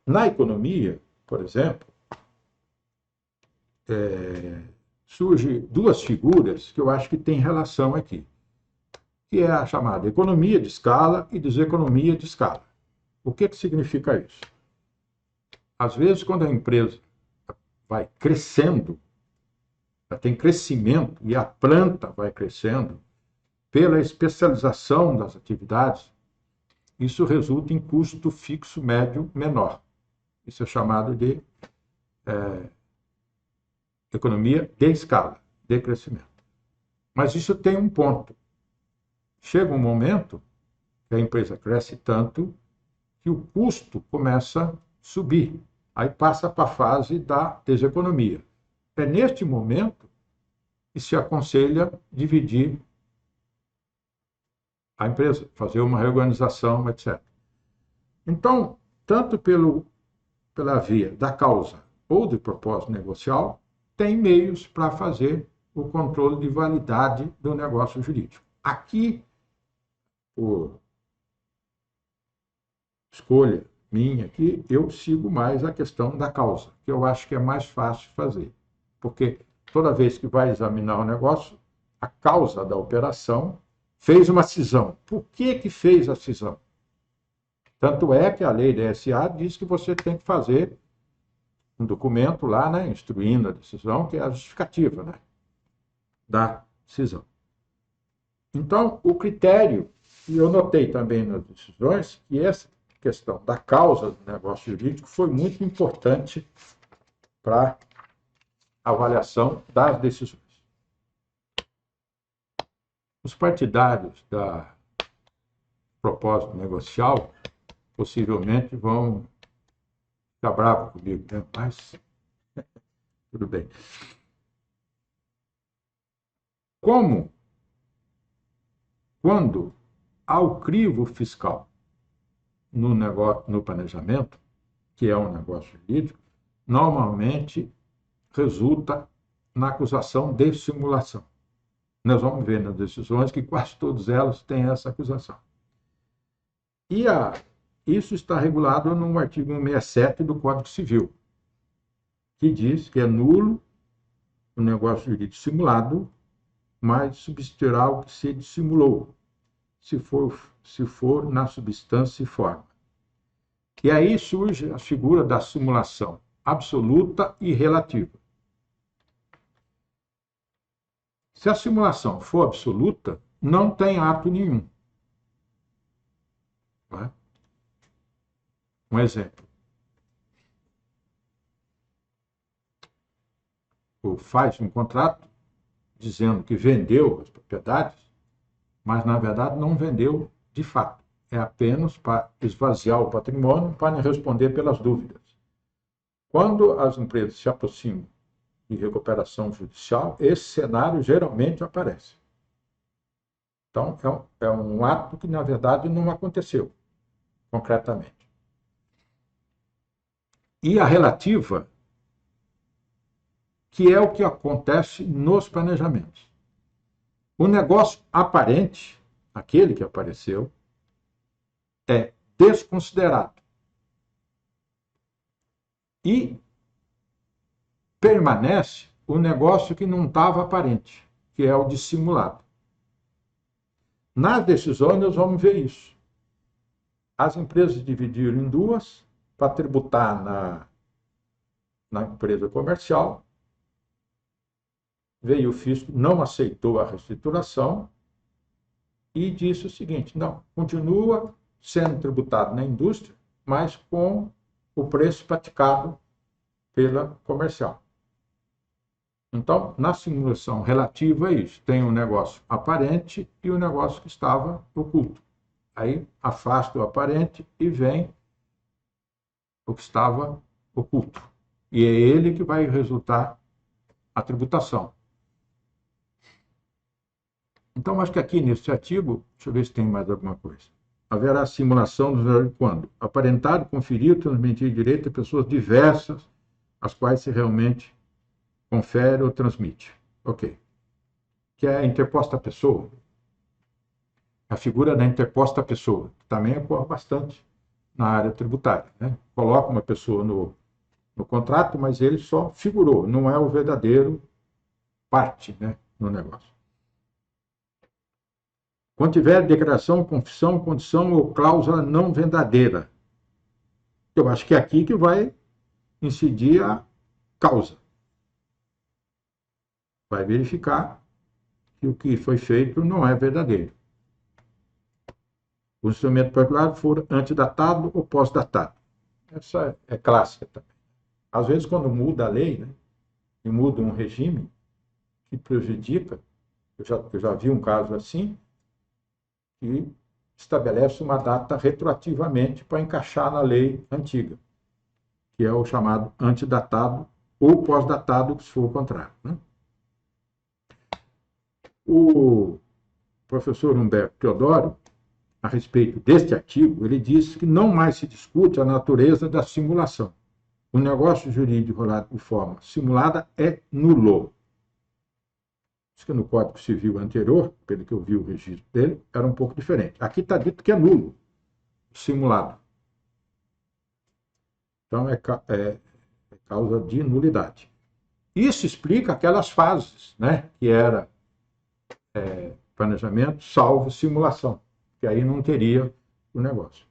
Na economia, por exemplo, surgem duas figuras que eu acho que têm relação aqui, que é a chamada economia de escala e deseconomia de escala. O que significa isso? Às vezes, quando a empresa vai crescendo, ela tem crescimento e a planta vai crescendo, pela especialização das atividades, isso resulta em custo fixo médio menor. Isso é chamado de economia de escala, de crescimento. Mas isso tem um ponto. Chega um momento que a empresa cresce tanto que o custo começa a subir. Aí passa para a fase da deseconomia. É neste momento que se aconselha dividir a empresa, fazer uma reorganização, etc. Então, tanto pela via da causa ou do propósito negocial, tem meios para fazer o controle de validade do negócio jurídico. Aqui, por escolha minha aqui, eu sigo mais a questão da causa, que eu acho que é mais fácil fazer. Porque toda vez que vai examinar o negócio, a causa da operação fez uma cisão. Por que fez a cisão? Tanto é que a lei da SA diz que você tem que fazer um documento lá, né, instruindo a decisão, que é a justificativa, né, da cisão. Então, o critério, e eu notei também nas decisões, que essa questão da causa do negócio jurídico foi muito importante para a avaliação das decisões. Os partidários da propósito negocial possivelmente vão ficar bravos comigo, né? Mas tudo bem. Quando há o crivo fiscal no planejamento, que é um negócio jurídico, normalmente resulta na acusação de simulação. Nós vamos ver nas decisões que quase todas elas têm essa acusação. E isso está regulado no artigo 167 do Código Civil, que diz que é nulo o negócio jurídico simulado, mas substituirá o que se dissimulou, se for na substância e forma. E aí surge a figura da simulação absoluta e relativa. Se a simulação for absoluta, não tem ato nenhum. Não é? Um exemplo. Ou faz um contrato dizendo que vendeu as propriedades, mas na verdade não vendeu de fato. É apenas para esvaziar o patrimônio, para responder pelas dúvidas. Quando as empresas se aproximam de recuperação judicial, esse cenário geralmente aparece. Então, é um ato que, na verdade, não aconteceu, concretamente. E a relativa, que é o que acontece nos planejamentos. O negócio aparente, aquele que apareceu, é desconsiderado. E permanece o negócio que não estava aparente, que é o dissimulado. Nas decisões, nós vamos ver isso. As empresas dividiram em duas para tributar na empresa comercial. Veio o fisco, não aceitou a reestruturação e disse o seguinte: não, continua sendo tributado na indústria, mas com o preço praticado pela comercial. Então, na simulação relativa é isso. Tem um negócio aparente e um negócio que estava oculto. Aí afasta o aparente e vem o que estava oculto. E é ele que vai resultar a tributação. Então, acho que aqui nesse artigo, deixa eu ver se tem mais alguma coisa. Haverá simulação quando? Aparentado, conferir, transmitir direito a pessoas diversas, as quais se realmente confere ou transmite. Ok. Que é a interposta pessoa. A figura da interposta pessoa, que também ocorre bastante na área tributária. Né? Coloca uma pessoa no contrato, mas ele só figurou, não é o verdadeiro parte, né, no negócio. Quando tiver declaração, confissão, condição ou cláusula não verdadeira. Eu acho que é aqui que vai incidir a causa. Vai verificar que o que foi feito não é verdadeiro. O instrumento particular for antidatado ou pós-datado. Essa é clássica também. Às vezes, quando muda a lei, né, e muda um regime que prejudica, eu já vi um caso assim, que estabelece uma data retroativamente para encaixar na lei antiga, que é o chamado antidatado ou pós-datado, se for o contrário. Né? O professor Humberto Teodoro, a respeito deste artigo, ele diz que não mais se discute a natureza da simulação. O negócio jurídico rolado de forma simulada é nulo. Diz que no Código Civil anterior, pelo que eu vi o registro dele, era um pouco diferente. Aqui está dito que é nulo, simulado. Então, é causa de nulidade. Isso explica aquelas fases, né, que era planejamento, salvo simulação, que aí não teria o negócio.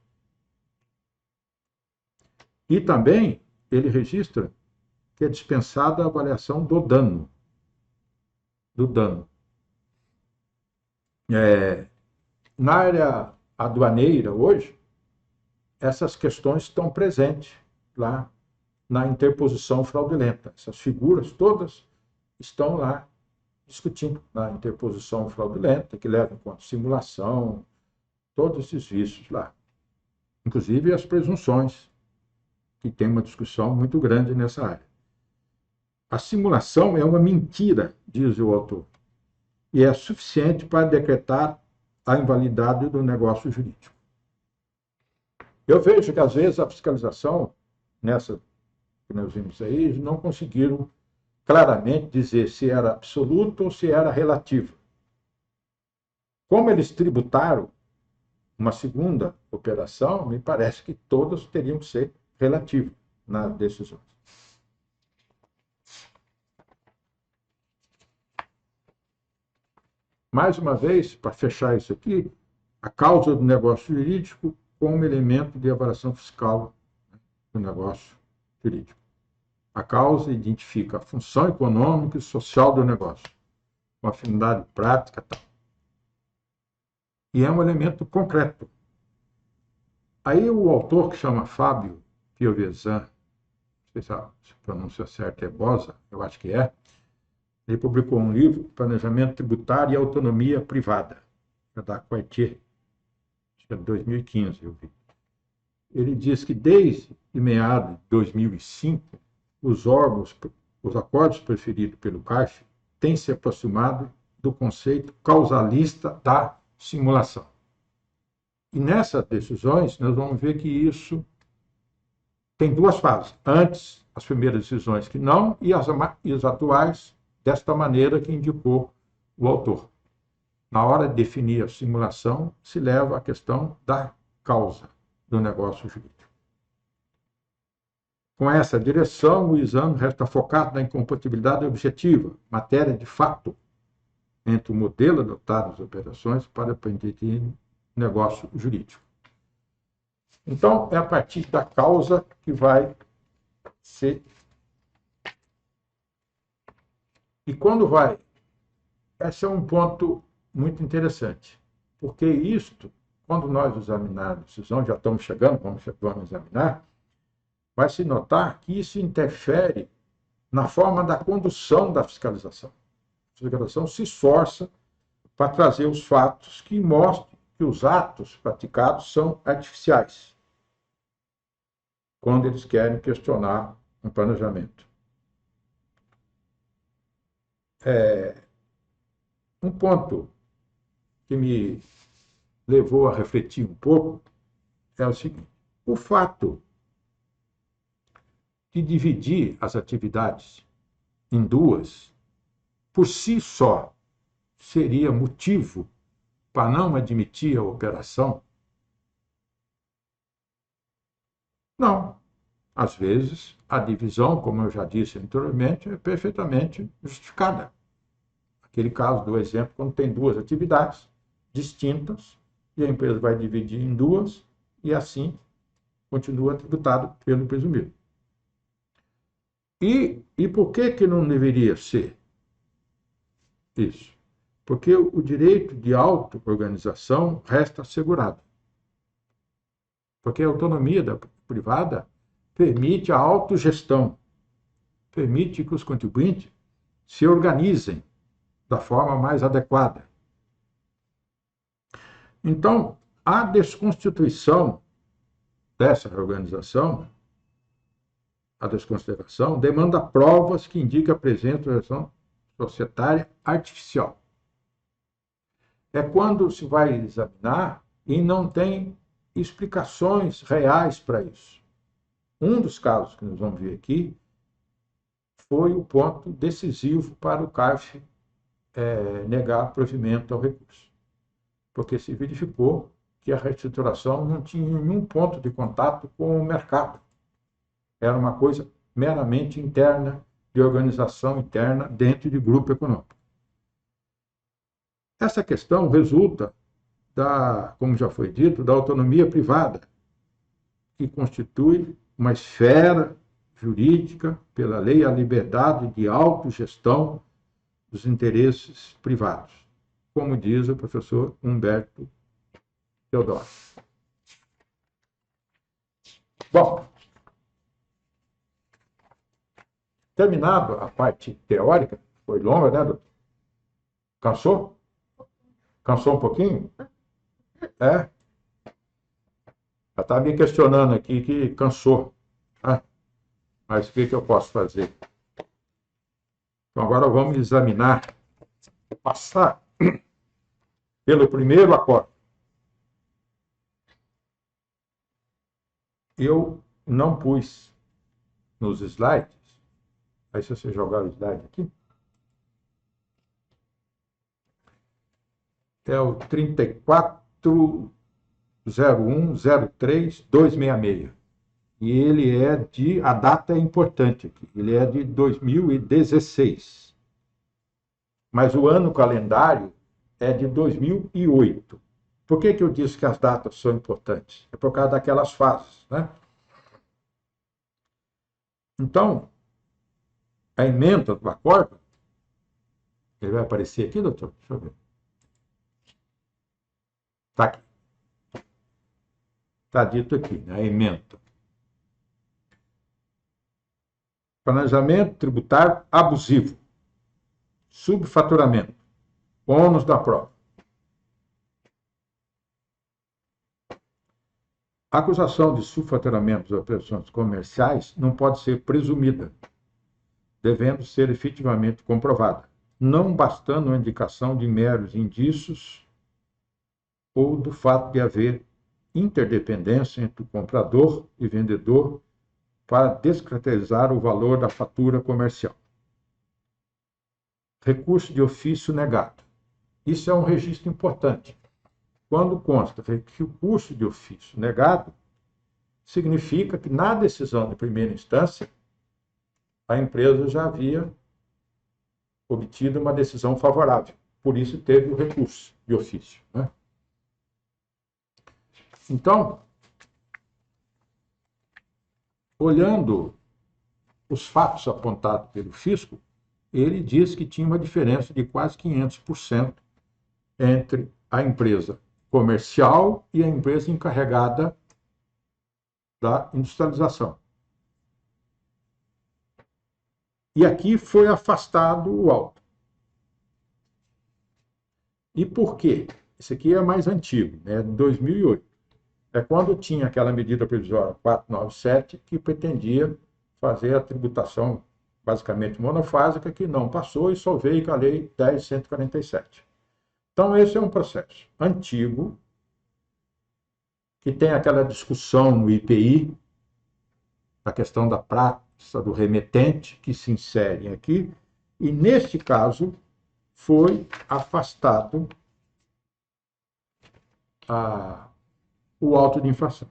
E também ele registra que é dispensada a avaliação do dano. Na área aduaneira, hoje, essas questões estão presentes lá na interposição fraudulenta. Essas figuras todas estão lá discutindo na interposição fraudulenta, que leva em conta simulação, todos esses vícios lá. Inclusive as presunções, que tem uma discussão muito grande nessa área. A simulação é uma mentira, diz o autor, e é suficiente para decretar a invalidade do negócio jurídico. Eu vejo que, às vezes, a fiscalização, nessa que nós vimos aí, não conseguiram claramente dizer se era absoluto ou se era relativo. Como eles tributaram uma segunda operação, me parece que todas teriam que ser relativas nas decisões. Mais uma vez, para fechar isso aqui, a causa do negócio jurídico como elemento de avaliação fiscal do negócio jurídico. A causa identifica a função econômica e social do negócio, com afinidade prática e tal. E é um elemento concreto. Aí o autor, que chama Fábio Piovesan, não sei se a pronúncia certa é Bosa, eu acho que é, ele publicou um livro, Planejamento Tributário e Autonomia Privada, da Quartier, acho que é de 2015, eu vi. Ele diz que desde meados de 2005, os acordos preferidos pelo CARF têm se aproximado do conceito causalista da simulação. E nessas decisões, nós vamos ver que isso tem duas fases. Antes, as primeiras decisões que não, e as atuais, desta maneira que indicou o autor. Na hora de definir a simulação, se leva à questão da causa do negócio jurídico. Com essa direção, o exame resta focado na incompatibilidade objetiva, matéria de fato, entre o modelo adotado nas operações para o negócio jurídico. Então, é a partir da causa que vai ser. E quando vai? Esse é um ponto muito interessante, porque isto, quando nós examinarmos a decisão, já estamos chegando, vamos examinar, vai se notar que isso interfere na forma da condução da fiscalização. A fiscalização se esforça para trazer os fatos que mostram que os atos praticados são artificiais, quando eles querem questionar um planejamento. Um ponto que me levou a refletir um pouco é o seguinte: o fato de dividir as atividades em duas, por si só, seria motivo para não admitir a operação? Não. Às vezes, a divisão, como eu já disse anteriormente, é perfeitamente justificada. Aquele caso do exemplo, quando tem duas atividades distintas, e a empresa vai dividir em duas, e assim continua tributado pelo presumido. E por que não deveria ser isso? Porque o direito de auto-organização resta assegurado. Porque a autonomia da privada permite a autogestão, permite que os contribuintes se organizem da forma mais adequada. Então, a desconstituição dessa reorganização, a desconsideração, demanda provas que indiquem a presença de relação societária artificial. É quando se vai examinar e não tem explicações reais para isso. Um dos casos que nós vamos ver aqui foi o ponto decisivo para o CARF negar provimento ao recurso, porque se verificou que a reestruturação não tinha nenhum ponto de contato com o mercado. Era uma coisa meramente interna, de organização interna dentro de grupo econômico. Essa questão resulta como já foi dito, da autonomia privada, que constitui uma esfera jurídica, pela lei, a liberdade de autogestão dos interesses privados, como diz o professor Humberto Teodoro. Bom, terminado a parte teórica, foi longa, né, doutor? Cansou? Cansou um pouquinho? É? Já está me questionando aqui que cansou. Né? Mas o que eu posso fazer? Então, agora vamos examinar, passar pelo primeiro acordo. Eu não pus nos slides, aí se você jogar o slide aqui, é o 34.01.03.266. E ele a data é importante aqui, ele é de 2016. Mas o ano calendário é de 2008. Por que eu disse que as datas são importantes? É por causa daquelas fases, né? Então, a ementa do acordo, ele vai aparecer aqui, doutor? Deixa eu ver. Está aqui. Está dito aqui, né? A ementa. Planejamento tributário abusivo. Subfaturamento. Ônus da prova. A acusação de subfaturamento das operações comerciais não pode ser presumida, devendo ser efetivamente comprovada, não bastando a indicação de meros indícios ou do fato de haver interdependência entre o comprador e vendedor para descaracterizar o valor da fatura comercial. Recurso de ofício negado. Isso é um registro importante. Quando consta que o recurso de ofício negado, significa que na decisão de primeira instância, a empresa já havia obtido uma decisão favorável. Por isso teve o recurso de ofício, né? Então, olhando os fatos apontados pelo fisco, ele diz que tinha uma diferença de quase 500% entre a empresa comercial e a empresa encarregada da industrialização. E aqui foi afastado o auto. E por quê? Esse aqui é mais antigo, né, de 2008. É quando tinha aquela medida provisória 497 que pretendia fazer a tributação basicamente monofásica, que não passou e só veio com a Lei 10.147. Então, esse é um processo antigo, que tem aquela discussão no IPI, a questão da praça do remetente, que se insere aqui, e, neste caso, foi afastado o auto de infração.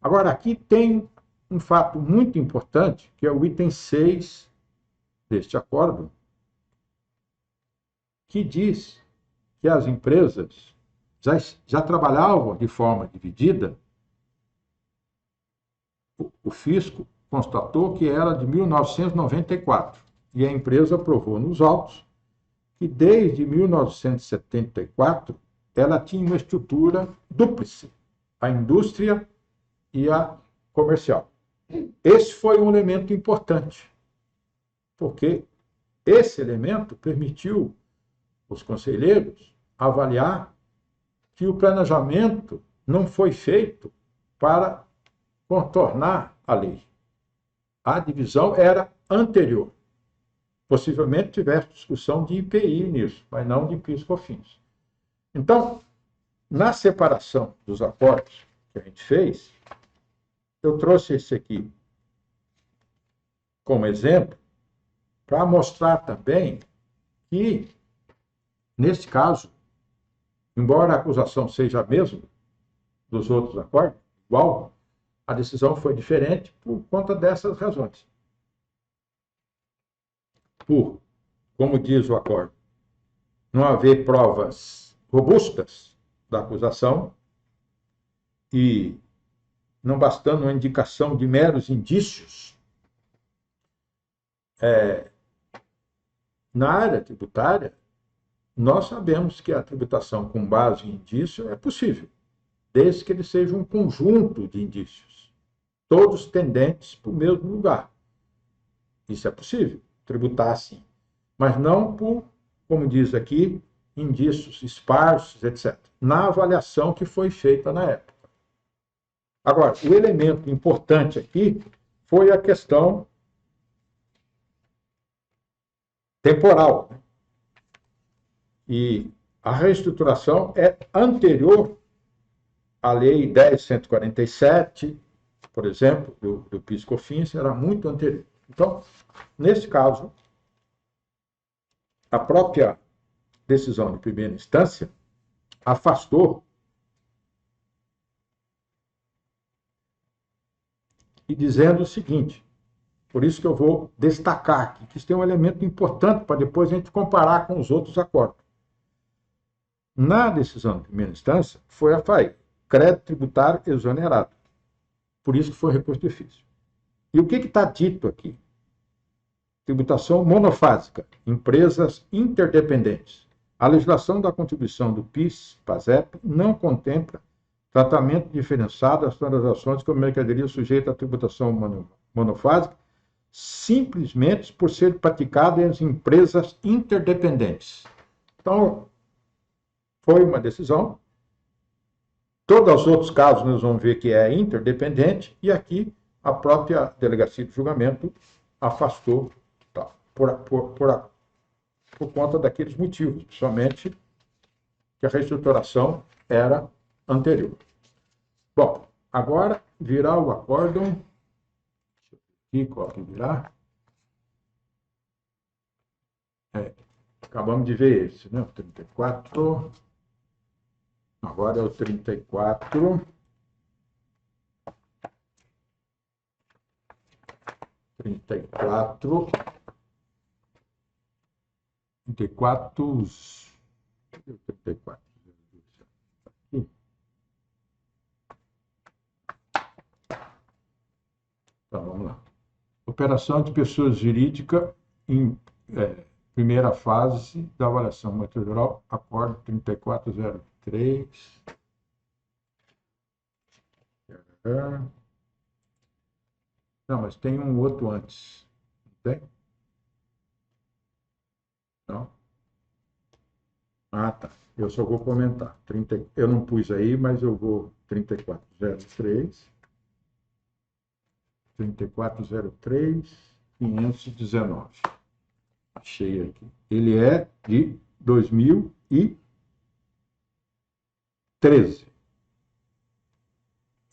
Agora, aqui tem um fato muito importante, que é o item 6 deste acordo, que diz que as empresas já trabalhavam de forma dividida. O fisco constatou que era de 1994 e a empresa provou nos autos que desde 1974 ela tinha uma estrutura dúplice, a indústria e a comercial. Esse foi um elemento importante, porque esse elemento permitiu os conselheiros avaliar que o planejamento não foi feito para contornar a lei. A divisão era anterior. Possivelmente tivesse discussão de IPI nisso, mas não de PIS/COFINS. Então, na separação dos acordos que a gente fez, eu trouxe esse aqui como exemplo para mostrar também que, nesse caso, embora a acusação seja a mesma dos outros acordos, igual, a decisão foi diferente por conta dessas razões. Por, como diz o acordo, não haver provas robustas da acusação e não bastando uma indicação de meros indícios, na área tributária, nós sabemos que a tributação com base em indício é possível, desde que ele seja um conjunto de indícios, todos tendentes para o mesmo lugar. Isso é possível, tributar assim, mas não por, como diz aqui, indícios esparsos, etc., na avaliação que foi feita na época. Agora, o elemento importante aqui foi a questão temporal. E a reestruturação é anterior à Lei 10.147, por exemplo, do PIS/COFINS, era muito anterior. Então, nesse caso, a própria decisão de primeira instância afastou e dizendo o seguinte, por isso que eu vou destacar aqui, que isso tem um elemento importante para depois a gente comparar com os outros acordos. Na decisão de primeira instância, foi a FAI, crédito tributário exonerado. Por isso que foi recurso de ofício. E o que está dito aqui? Tributação monofásica, empresas interdependentes. A legislação da contribuição do PIS, PASEP, não contempla tratamento diferenciado das transações com mercadoria sujeita à tributação monofásica, simplesmente por ser praticado em empresas interdependentes. Então, foi uma decisão. Todos os outros casos nós vamos ver que é interdependente, e aqui a própria delegacia de julgamento afastou, tá, por conta daqueles motivos, somente que a reestruturação era anterior. Bom, agora virar o acórdão. Aqui, qual que virar? Acabamos de ver esse, né? O 34. Agora é o 34. 34. 34. 34. Então, vamos lá. Operação de pessoas jurídicas em primeira fase da avaliação material, acordo 3403. Não, mas tem um outro antes. Não tem? Não? Ah, tá. Eu só vou comentar. Eu não pus aí, mas eu vou 3403. 3403, 519. Achei aqui. Ele é de 2013.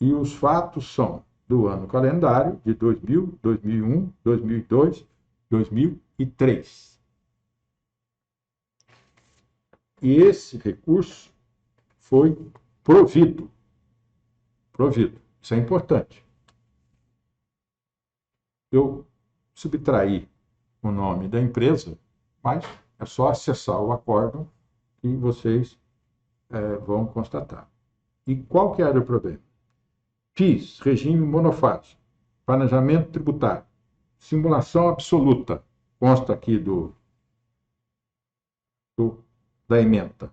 E os fatos são do ano calendário de 2000, 2001, 2002, 2003. E esse recurso foi provido. Provido. Isso é importante. Eu subtraí o nome da empresa, mas é só acessar o acórdão e vocês vão constatar. E qual que era o problema? PIS, regime monofásico, planejamento tributário, simulação absoluta, consta aqui da ementa.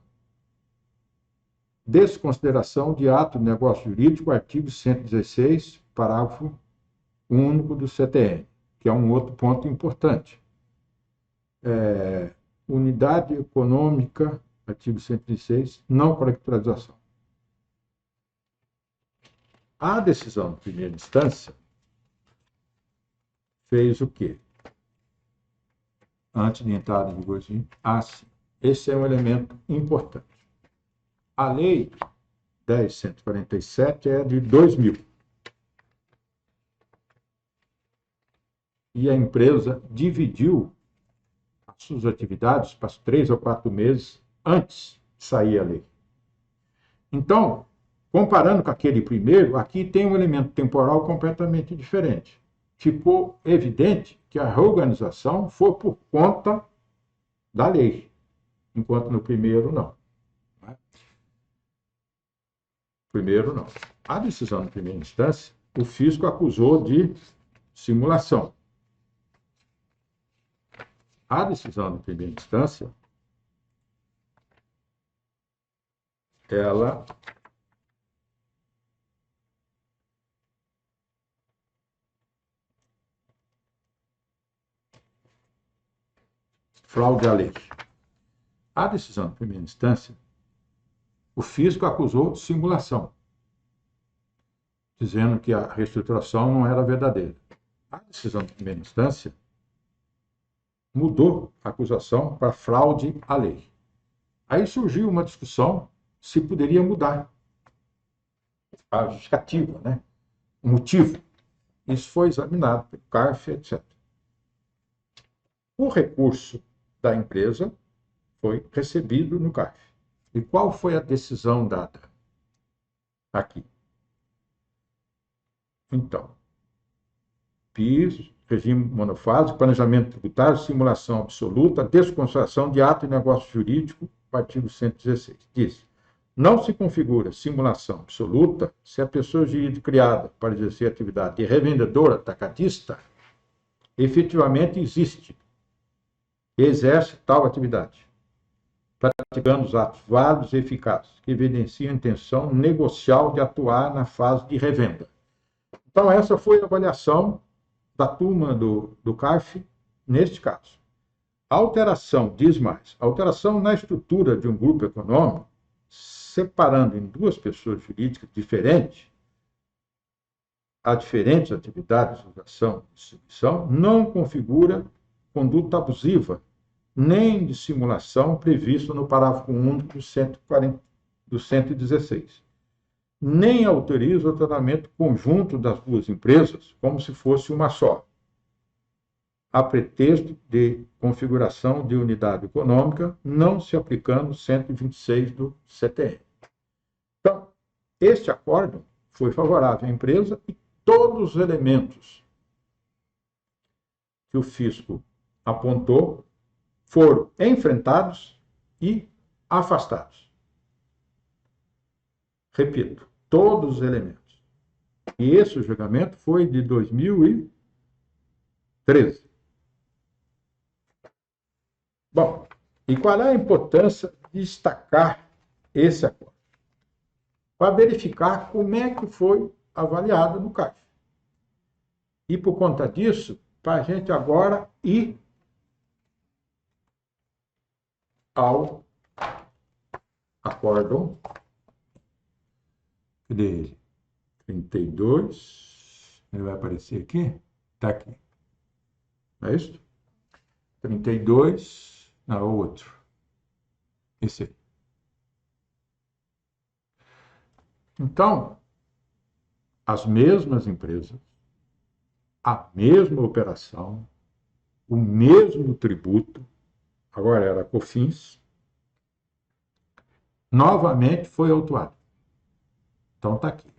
Desconsideração de ato de negócio jurídico, artigo 116, parágrafo único do CTN, que é um outro ponto importante. Unidade econômica, artigo 116, não caracterização. A decisão de primeira instância fez o quê? Antes de entrar em vigor, sim. Esse é um elemento importante. A lei 10.147 é de 2000. E a empresa dividiu as suas atividades para 3 ou 4 meses antes de sair a lei. Então, comparando com aquele primeiro, aqui tem um elemento temporal completamente diferente. Ficou evidente que a reorganização foi por conta da lei, enquanto no primeiro não. Primeiro não. A decisão de primeira instância, o fisco acusou de simulação. A decisão de primeira instância, ela fraude à lei. A decisão de primeira instância, o fisco acusou simulação, dizendo que a reestruturação não era verdadeira. A decisão de primeira instância mudou a acusação para fraude à lei. Aí surgiu uma discussão se poderia mudar a justificativa, né? O motivo. Isso foi examinado pelo CARF, etc. O recurso da empresa foi recebido no CARF. E qual foi a decisão dada aqui? Então, PIS, regime monofásico, planejamento tributário, simulação absoluta, desconsideração de ato e negócio jurídico, artigo 116. Diz: não se configura simulação absoluta se a pessoa jurídica criada para exercer atividade de revendedora atacadista efetivamente existe e exerce tal atividade, praticando os atos válidos e eficazes, que evidenciam a intenção negocial de atuar na fase de revenda. Então, essa foi a avaliação da turma do CARF neste caso. A alteração, diz mais, a alteração na estrutura de um grupo econômico, separando em duas pessoas jurídicas diferentes, a diferentes atividades de ação e distribuição, não configura conduta abusiva, nem de simulação previsto no parágrafo único do 116. Nem autoriza o tratamento conjunto das duas empresas como se fosse uma só, a pretexto de configuração de unidade econômica, não se aplicando 126 do CTN. Então, este acordo foi favorável à empresa e todos os elementos que o fisco apontou foram enfrentados e afastados. Repito, todos os elementos. E esse julgamento foi de 2013. Bom, e qual é a importância de destacar esse acordo? Para verificar como é que foi avaliado no CARF. E por conta disso, para a gente agora ir ao acórdão de 32, ele vai aparecer aqui? Está aqui. Não é isso? 32, não, o outro. Esse aí. Então, as mesmas empresas, a mesma operação, o mesmo tributo, agora era COFINS, novamente foi autuado. Então está aqui.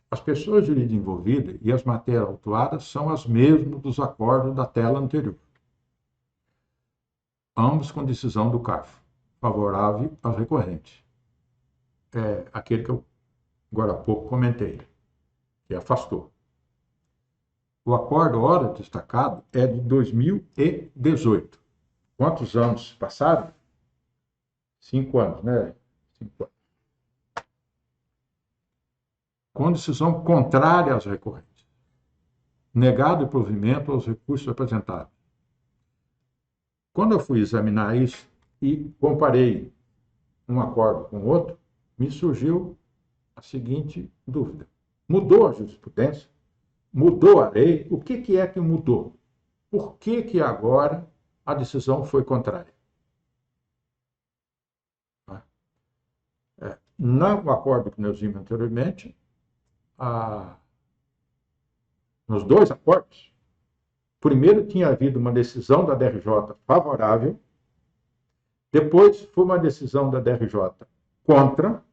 As pessoas jurídicas envolvidas e as matérias autuadas são as mesmas dos acordos da tela anterior. Ambos com decisão do CARF, favorável aos recorrentes. É aquele que eu agora há pouco comentei, que afastou. O acordo, ora destacado, é de 2018. Quantos anos passaram? 5 anos, né? 5 anos. Com decisão contrária às recorrentes. Negado o provimento aos recursos apresentados. Quando eu fui examinar isso e comparei um acordo com o outro, me surgiu a seguinte dúvida. Mudou a jurisprudência? Mudou a lei? O que é que mudou? Por que agora a decisão foi contrária? No acordo que nós vimos anteriormente, nos dois acordos, primeiro tinha havido uma decisão da DRJ favorável, depois foi uma decisão da DRJ contra,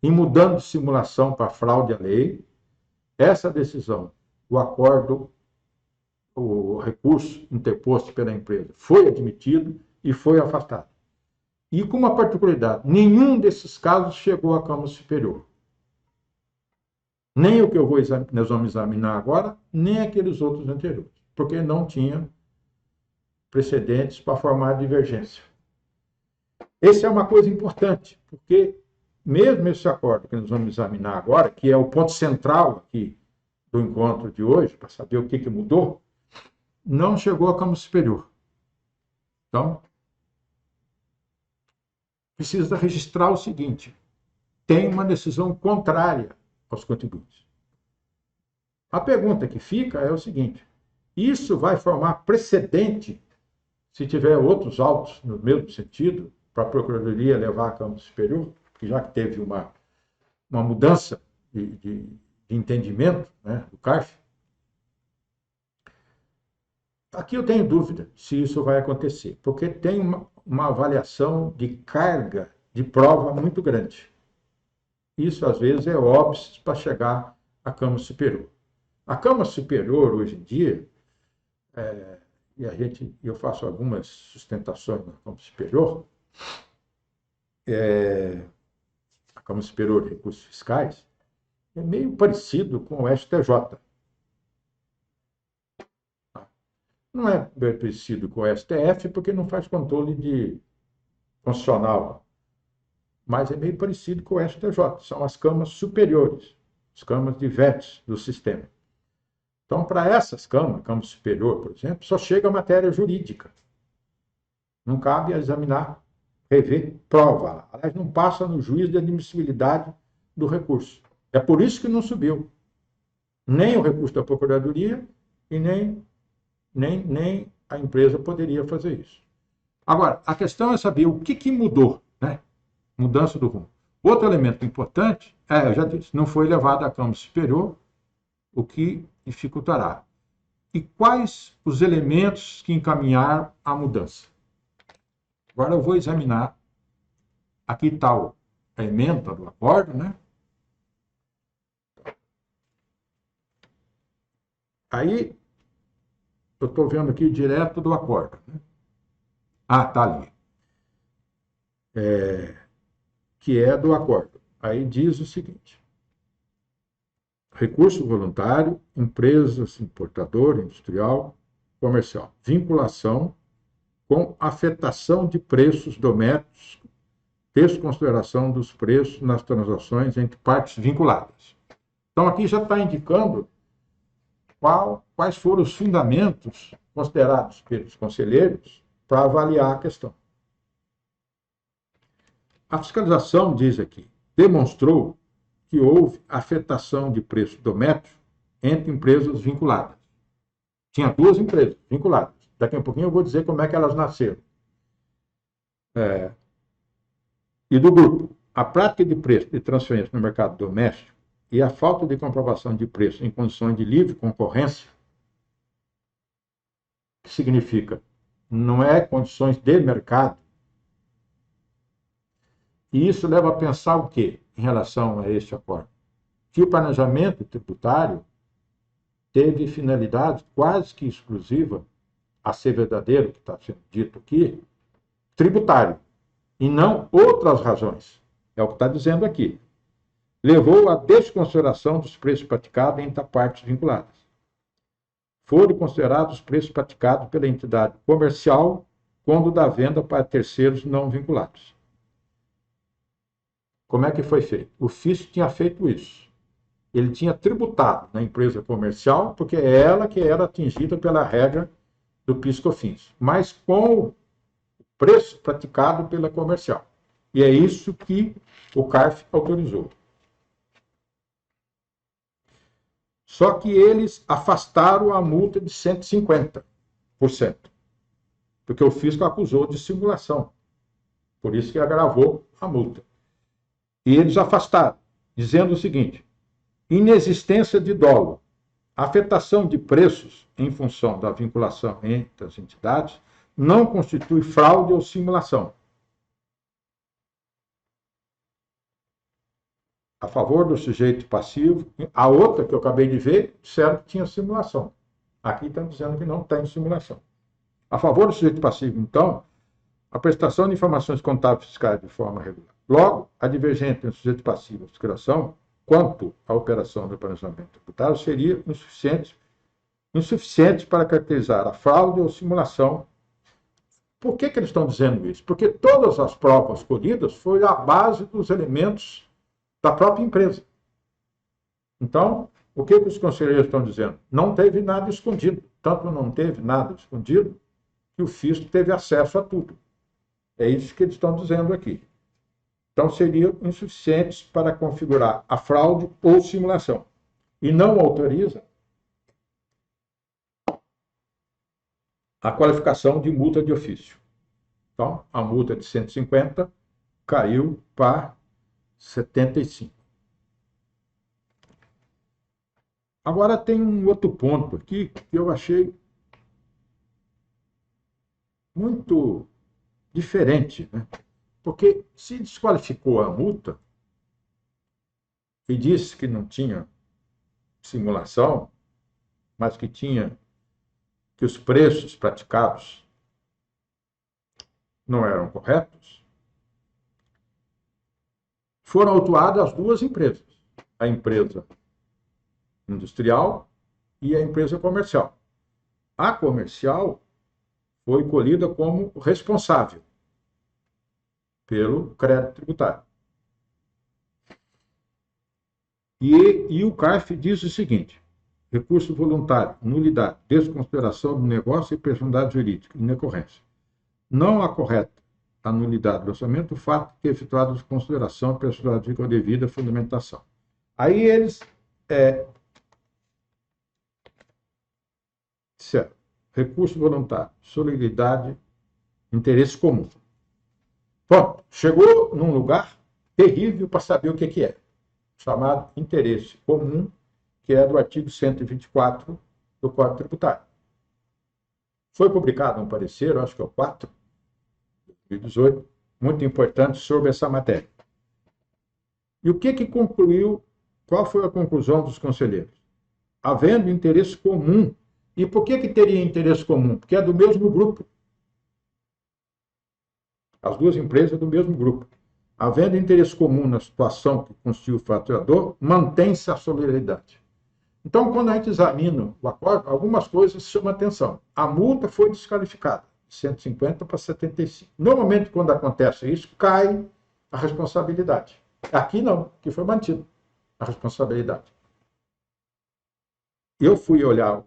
e mudando de simulação para fraude à lei, essa decisão, o acordo, o recurso interposto pela empresa foi admitido e foi afastado. E com uma particularidade, nenhum desses casos chegou à Câmara Superior. Nem o que nós vamos examinar agora, nem aqueles outros anteriores, porque não tinha precedentes para formar divergência. Essa é uma coisa importante, porque mesmo esse acordo que nós vamos examinar agora, que é o ponto central aqui do encontro de hoje, para saber o que mudou, não chegou à Câmara Superior. Então, precisa registrar o seguinte: tem uma decisão contrária aos contribuintes. A pergunta que fica é o seguinte: isso vai formar precedente, se tiver outros autos no mesmo sentido, para a Procuradoria levar à Câmara Superior, já que teve uma mudança de entendimento, né, do CARF? Aqui eu tenho dúvida se isso vai acontecer, porque tem uma avaliação de carga de prova muito grande. Isso, às vezes, é óbvio para chegar à Câmara Superior. A Câmara Superior, hoje em dia, e eu faço algumas sustentações na Câmara Superior, a Câmara Superior de Recursos Fiscais, é meio parecido com o STJ. Não é parecido com o STF porque não faz controle de constitucional, mas é meio parecido com o STJ. São as câmaras superiores, as câmaras de vetos do sistema. Então, para essas câmaras, Câmara Superior, por exemplo, só chega a matéria jurídica. Não cabe examinar, rever, prova. Aliás, não passa no juízo de admissibilidade do recurso. É por isso que não subiu. Nem o recurso da Procuradoria e nem a empresa poderia fazer isso. Agora, a questão é saber o que mudou, né? Mudança do rumo. Outro elemento importante, eu já disse, não foi levado à Câmara Superior, o que dificultará. E quais os elementos que encaminharam a mudança? Agora eu vou examinar, aqui está a ementa do acordo, né? Aí, eu estou vendo aqui direto do acordo, né? Está ali. Que é do acordo. Aí diz o seguinte: recurso voluntário, empresas importadora, industrial, comercial, vinculação com afetação de preços domésticos, desconsideração dos preços nas transações entre partes vinculadas. Então, aqui já está indicando quais foram os fundamentos considerados pelos conselheiros para avaliar a questão. A fiscalização, diz aqui, demonstrou que houve afetação de preço domésticos entre empresas vinculadas. Tinha duas empresas vinculadas. Daqui a pouquinho eu vou dizer como é que elas nasceram. E do grupo, a prática de preço de transferência no mercado doméstico e a falta de comprovação de preço em condições de livre concorrência, que significa não é condições de mercado. E isso leva a pensar o quê em relação a este acordo? Que o planejamento tributário teve finalidade quase que exclusiva, a ser verdadeiro, que está sendo dito aqui, tributário, e não outras razões. É o que está dizendo aqui. Levou à desconsideração dos preços praticados entre as partes vinculadas. Foram considerados os preços praticados pela entidade comercial quando da venda para terceiros não vinculados. Como é que foi feito? O fisco tinha feito isso. Ele tinha tributado na empresa comercial, porque é ela que era atingida pela regra do PIS/COFINS, mas com o preço praticado pela comercial. E é isso que o CARF autorizou. Só que eles afastaram a multa de 150%, porque o fisco acusou de simulação. Por isso que agravou a multa. E eles afastaram, dizendo o seguinte: inexistência de dolo, afetação de preços em função da vinculação entre as entidades não constitui fraude ou simulação. A favor do sujeito passivo, a outra que eu acabei de ver, disseram que tinha simulação. Aqui estão dizendo que não tem simulação. A favor do sujeito passivo, então, a prestação de informações contábeis fiscais de forma regular. Logo, a divergência entre o sujeito passivo e a fiscalização, quanto à operação do planejamento tributário, seria insuficiente para caracterizar a fraude ou simulação. Por que eles estão dizendo isso? Porque todas as provas colhidas foram à base dos elementos da própria empresa. Então, o que os conselheiros estão dizendo? Não teve nada escondido. Tanto não teve nada escondido que o fisco teve acesso a tudo. É isso que eles estão dizendo aqui. Então, seriam insuficientes para configurar a fraude ou simulação. E não autoriza a qualificação de multa de ofício. Então, a multa de 150 caiu para 75. Agora tem um outro ponto aqui que eu achei muito diferente, né? Porque se desqualificou a multa e disse que não tinha simulação, mas que os preços praticados não eram corretos, foram autuadas as duas empresas, a empresa industrial e a empresa comercial. A comercial foi colhida como responsável pelo crédito tributário. E o CARF diz o seguinte: recurso voluntário, nulidade, desconsideração do negócio e personalidade jurídica, inecorrência. Não acorreta a nulidade do orçamento o fato de ter efetuado desconsideração da personalidade jurídica com devida fundamentação. Aí eles disseram, recurso voluntário, solenidade, interesse comum. Bom, chegou num lugar terrível para saber o que é, chamado interesse comum, que é do artigo 124 do Código Tributário. Foi publicado um parecer, acho que é o 4, de 2018, muito importante sobre essa matéria. E o que concluiu, qual foi a conclusão dos conselheiros? Havendo interesse comum. E por que teria interesse comum? Porque é do mesmo grupo. As duas empresas do mesmo grupo. Havendo interesse comum na situação que constitui o faturador, mantém-se a solidariedade. Então, quando a gente examina o acordo, algumas coisas chamam atenção. A multa foi desqualificada, de 150 para 75. Normalmente, quando acontece isso, cai a responsabilidade. Aqui não, aqui foi mantido a responsabilidade. Eu fui olhar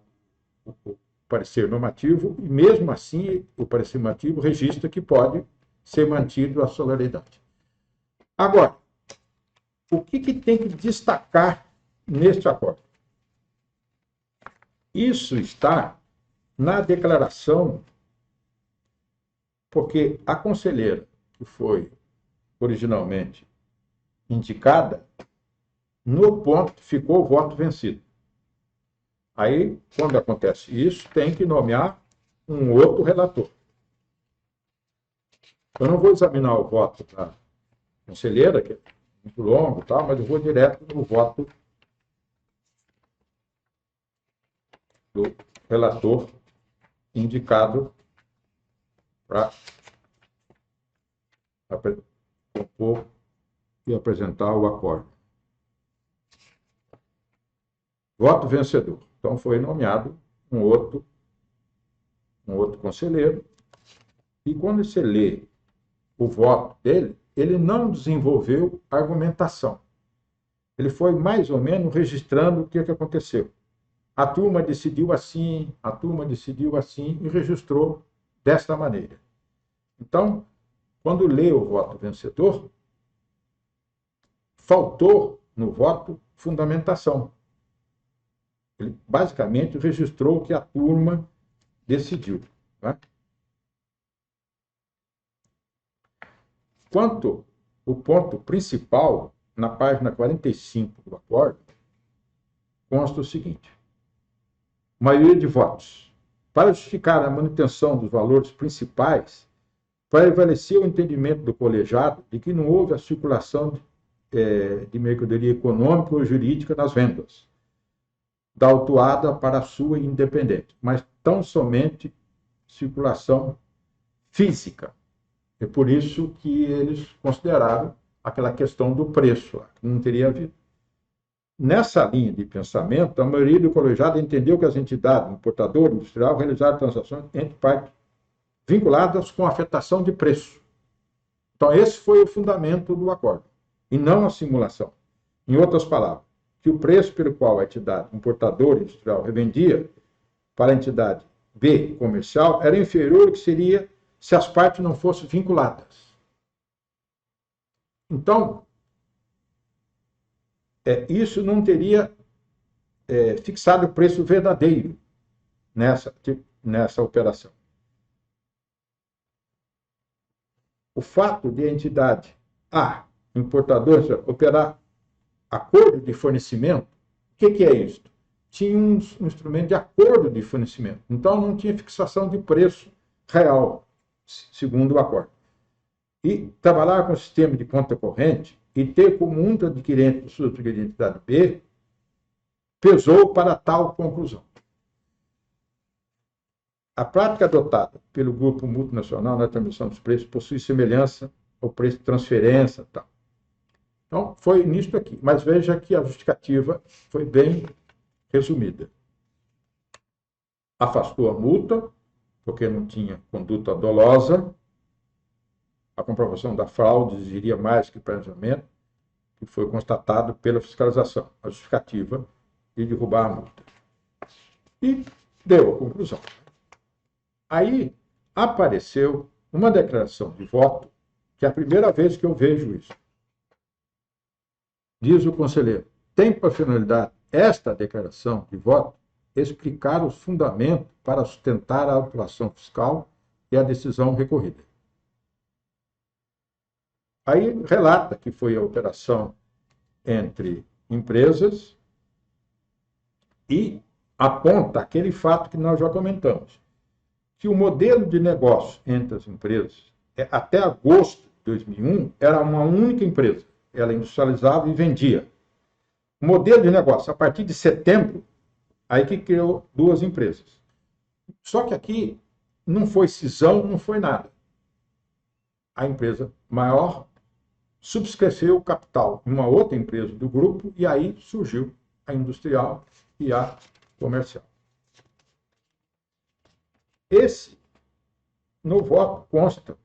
o parecer normativo e, mesmo assim, o parecer normativo registra que pode ser mantido a solidariedade. Agora, o que tem que destacar neste acordo? Isso está na declaração, porque a conselheira que foi originalmente indicada, no ponto ficou o voto vencido. Aí, quando acontece isso, tem que nomear um outro relator. Eu não vou examinar o voto da conselheira, que é muito longo, tá? Mas eu vou direto no voto do relator indicado para propor e apresentar o acordo. Voto vencedor. Então, foi nomeado um outro conselheiro, e quando você lê o voto dele, ele não desenvolveu argumentação. Ele foi mais ou menos registrando o que aconteceu. A turma decidiu assim, e registrou desta maneira. Então, quando lê o voto vencedor, faltou no voto fundamentação. Ele basicamente registrou o que a turma decidiu. Né? Quanto ao ponto principal, na página 45 do acordo, consta o seguinte: maioria de votos. Para justificar a manutenção dos valores principais, prevalecer o entendimento do colegiado de que não houve a circulação de mercadoria econômica ou jurídica nas vendas da autuada para a sua independente, mas tão somente circulação física. É por isso que eles consideraram aquela questão do preço, que não teria havido. Nessa linha de pensamento, a maioria do colegiado entendeu que as entidades importadoras e industrial realizaram transações entre partes vinculadas com afetação de preço. Então, esse foi o fundamento do acordo, e não a simulação. Em outras palavras, que o preço pelo qual a entidade importadora e industrial revendia para a entidade B comercial era inferior ao que seria se as partes não fossem vinculadas. Então, isso não teria fixado o preço verdadeiro nessa operação. O fato de a entidade A, importadora, operar acordo de fornecimento, o que é isso? Tinha um instrumento de acordo de fornecimento. Então, não tinha fixação de preço real, segundo o acordo. E trabalhar com o sistema de conta corrente e ter como um adquirente de sua identidade B pesou para tal conclusão. A prática adotada pelo grupo multinacional na transmissão dos preços possui semelhança ao preço de transferência. Tal. Então, foi nisso aqui. Mas veja que a justificativa foi bem resumida. Afastou a multa, porque não tinha conduta dolosa. A comprovação da fraude exigiria mais que planejamento, que foi constatado pela fiscalização. A justificativa de derrubar a multa. E deu a conclusão. Aí apareceu uma declaração de voto, que é a primeira vez que eu vejo isso. Diz o conselheiro: tem por finalidade esta declaração de voto explicar os fundamentos para sustentar a autuação fiscal e a decisão recorrida. Aí relata que foi a operação entre empresas e aponta aquele fato que nós já comentamos, que o modelo de negócio entre as empresas, até agosto de 2001, era uma única empresa. Ela industrializava e vendia. O modelo de negócio, a partir de setembro, aí que criou duas empresas. Só que aqui não foi cisão, não foi nada. A empresa maior subscreveu o capital em uma outra empresa do grupo e aí surgiu a industrial e a comercial. No voto consta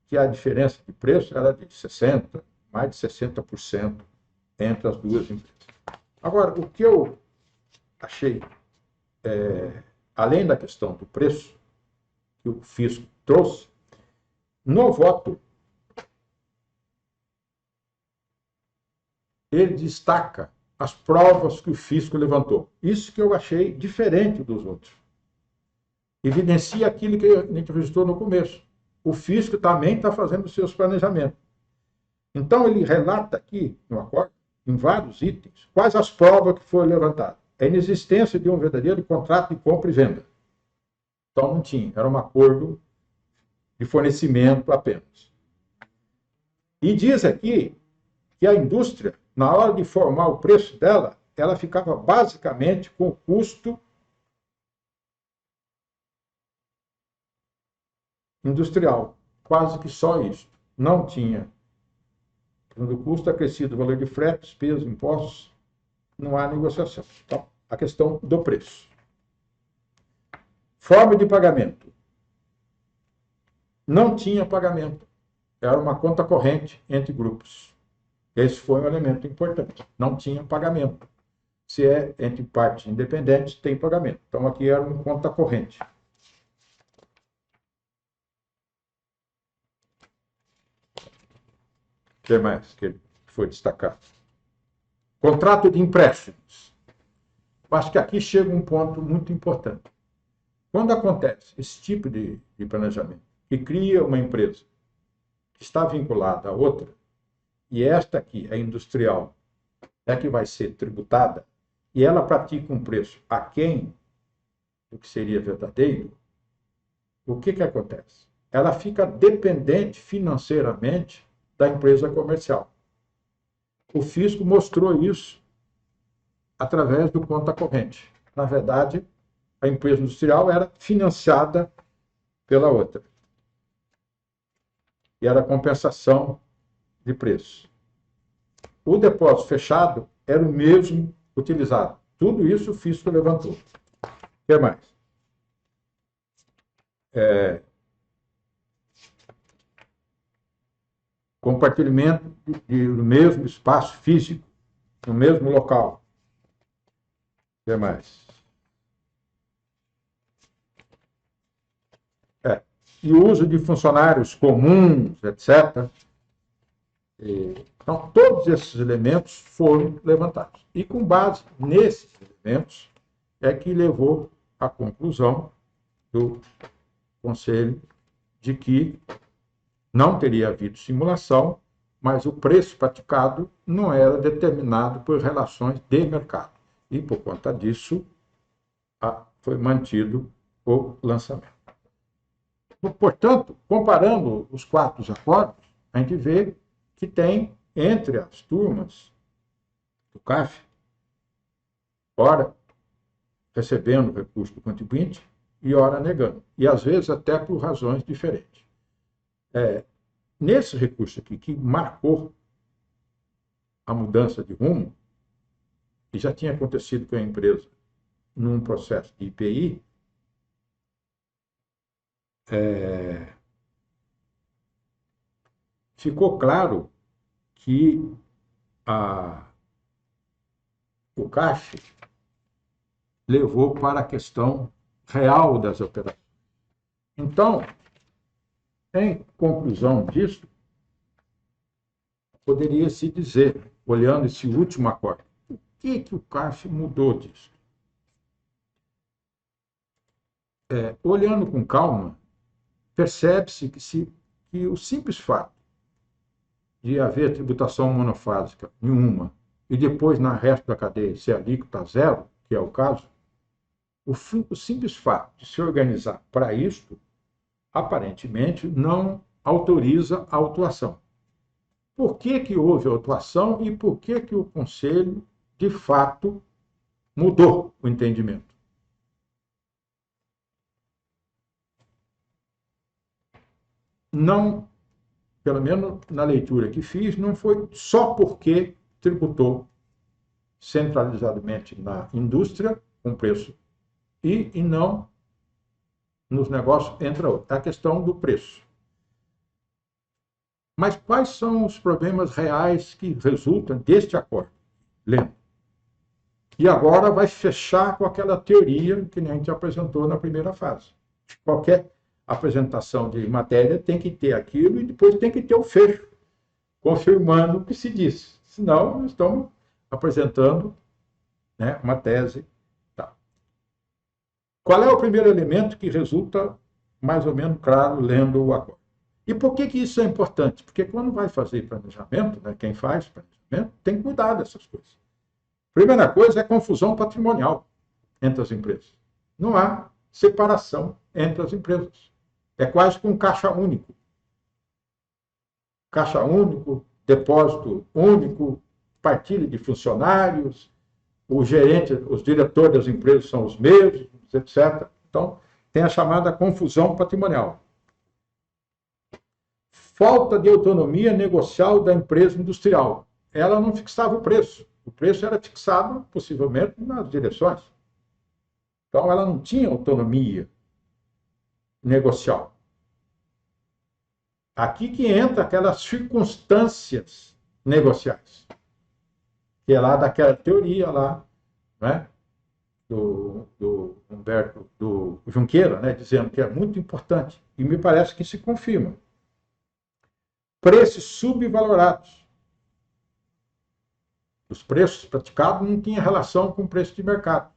que a diferença de preço era de 60%, mais de 60% entre as duas empresas. Agora, o que eu achei, além da questão do preço que o fisco trouxe, no voto, ele destaca as provas que o fisco levantou. Isso que eu achei diferente dos outros. Evidencia aquilo que a gente registrou no começo. O fisco também está fazendo os seus planejamentos. Então, ele relata aqui, no acordo, em vários itens, quais as provas que foram levantadas. A inexistência de um verdadeiro contrato de compra e venda. Então, não tinha. Era um acordo de fornecimento apenas. E diz aqui que a indústria, na hora de formar o preço dela, ela ficava basicamente com o custo industrial. Quase que só isso. Não tinha. Quando o custo acrescido, o valor de frete, despesas, impostos, não há negociação. Então, a questão do preço. Forma de pagamento. Não tinha pagamento. Era uma conta corrente entre grupos. Esse foi um elemento importante. Não tinha pagamento. Se é entre partes independentes, tem pagamento. Então, aqui era uma conta corrente. O que mais que foi destacado? Contrato de empréstimos. Acho que aqui chega um ponto muito importante. Quando acontece esse tipo de planejamento, que cria uma empresa que está vinculada a outra, e esta aqui, a industrial, é que vai ser tributada, e ela pratica um preço aquém do que seria verdadeiro, o que acontece? Ela fica dependente financeiramente da empresa comercial. O fisco mostrou isso através do conta corrente. Na verdade, a empresa industrial era financiada pela outra. E era compensação de preço. O depósito fechado era o mesmo utilizado. Tudo isso o fisco levantou. O que mais? Compartilhamento do mesmo espaço físico, no mesmo local. O que mais? E o uso de funcionários comuns, etc. Então, todos esses elementos foram levantados. E com base nesses elementos é que levou à conclusão do Conselho de que não teria havido simulação, mas o preço praticado não era determinado por relações de mercado. E, por conta disso, foi mantido o lançamento. Portanto, comparando os quatro acordos, a gente vê que tem entre as turmas do CAF, ora recebendo recurso do contribuinte e ora negando. E, às vezes, até por razões diferentes. Nesse recurso aqui, que marcou a mudança de rumo, que já tinha acontecido com a empresa num processo de IPI, ficou claro que o CAF levou para a questão real das operações. Então, em conclusão disso, poderia-se dizer, olhando esse último acordo, o que o CAF mudou disso? Olhando com calma, percebe-se que o simples fato de haver tributação monofásica em uma e depois na resto da cadeia ser alíquota zero, que é o caso, o simples fato de se organizar para isto, aparentemente, não autoriza a autuação. Por que houve autuação e por que o Conselho, de fato, mudou o entendimento? Não, pelo menos na leitura que fiz, não foi só porque tributou centralizadamente na indústria, com preço, e não nos negócios, entra a questão do preço. Mas quais são os problemas reais que resultam deste acordo? Lembra? E agora vai fechar com aquela teoria que a gente apresentou na primeira fase. Qualquer apresentação de matéria tem que ter aquilo e depois tem que ter o fecho, confirmando o que se disse. Senão, nós estamos apresentando, né, uma tese. Tá. Qual é o primeiro elemento que resulta mais ou menos claro lendo o acordo? E por que isso é importante? Porque quando vai fazer planejamento, né, quem faz planejamento tem que cuidar dessas coisas. Primeira coisa é confusão patrimonial entre as empresas. Não há separação entre as empresas. É quase que um caixa único. Caixa único, depósito único, partilha de funcionários, o gerente, os diretores das empresas são os mesmos, etc. Então, tem a chamada confusão patrimonial. Falta de autonomia negocial da empresa industrial. Ela não fixava o preço. O preço era fixado, possivelmente, nas direções. Então, ela não tinha autonomia negocial. Aqui que entra aquelas circunstâncias negociais, que é lá daquela teoria lá, né, do Humberto, do Junqueira, né, dizendo que é muito importante, e me parece que se confirma. Preços subvalorados. Os preços praticados não tinham relação com o preço de mercado.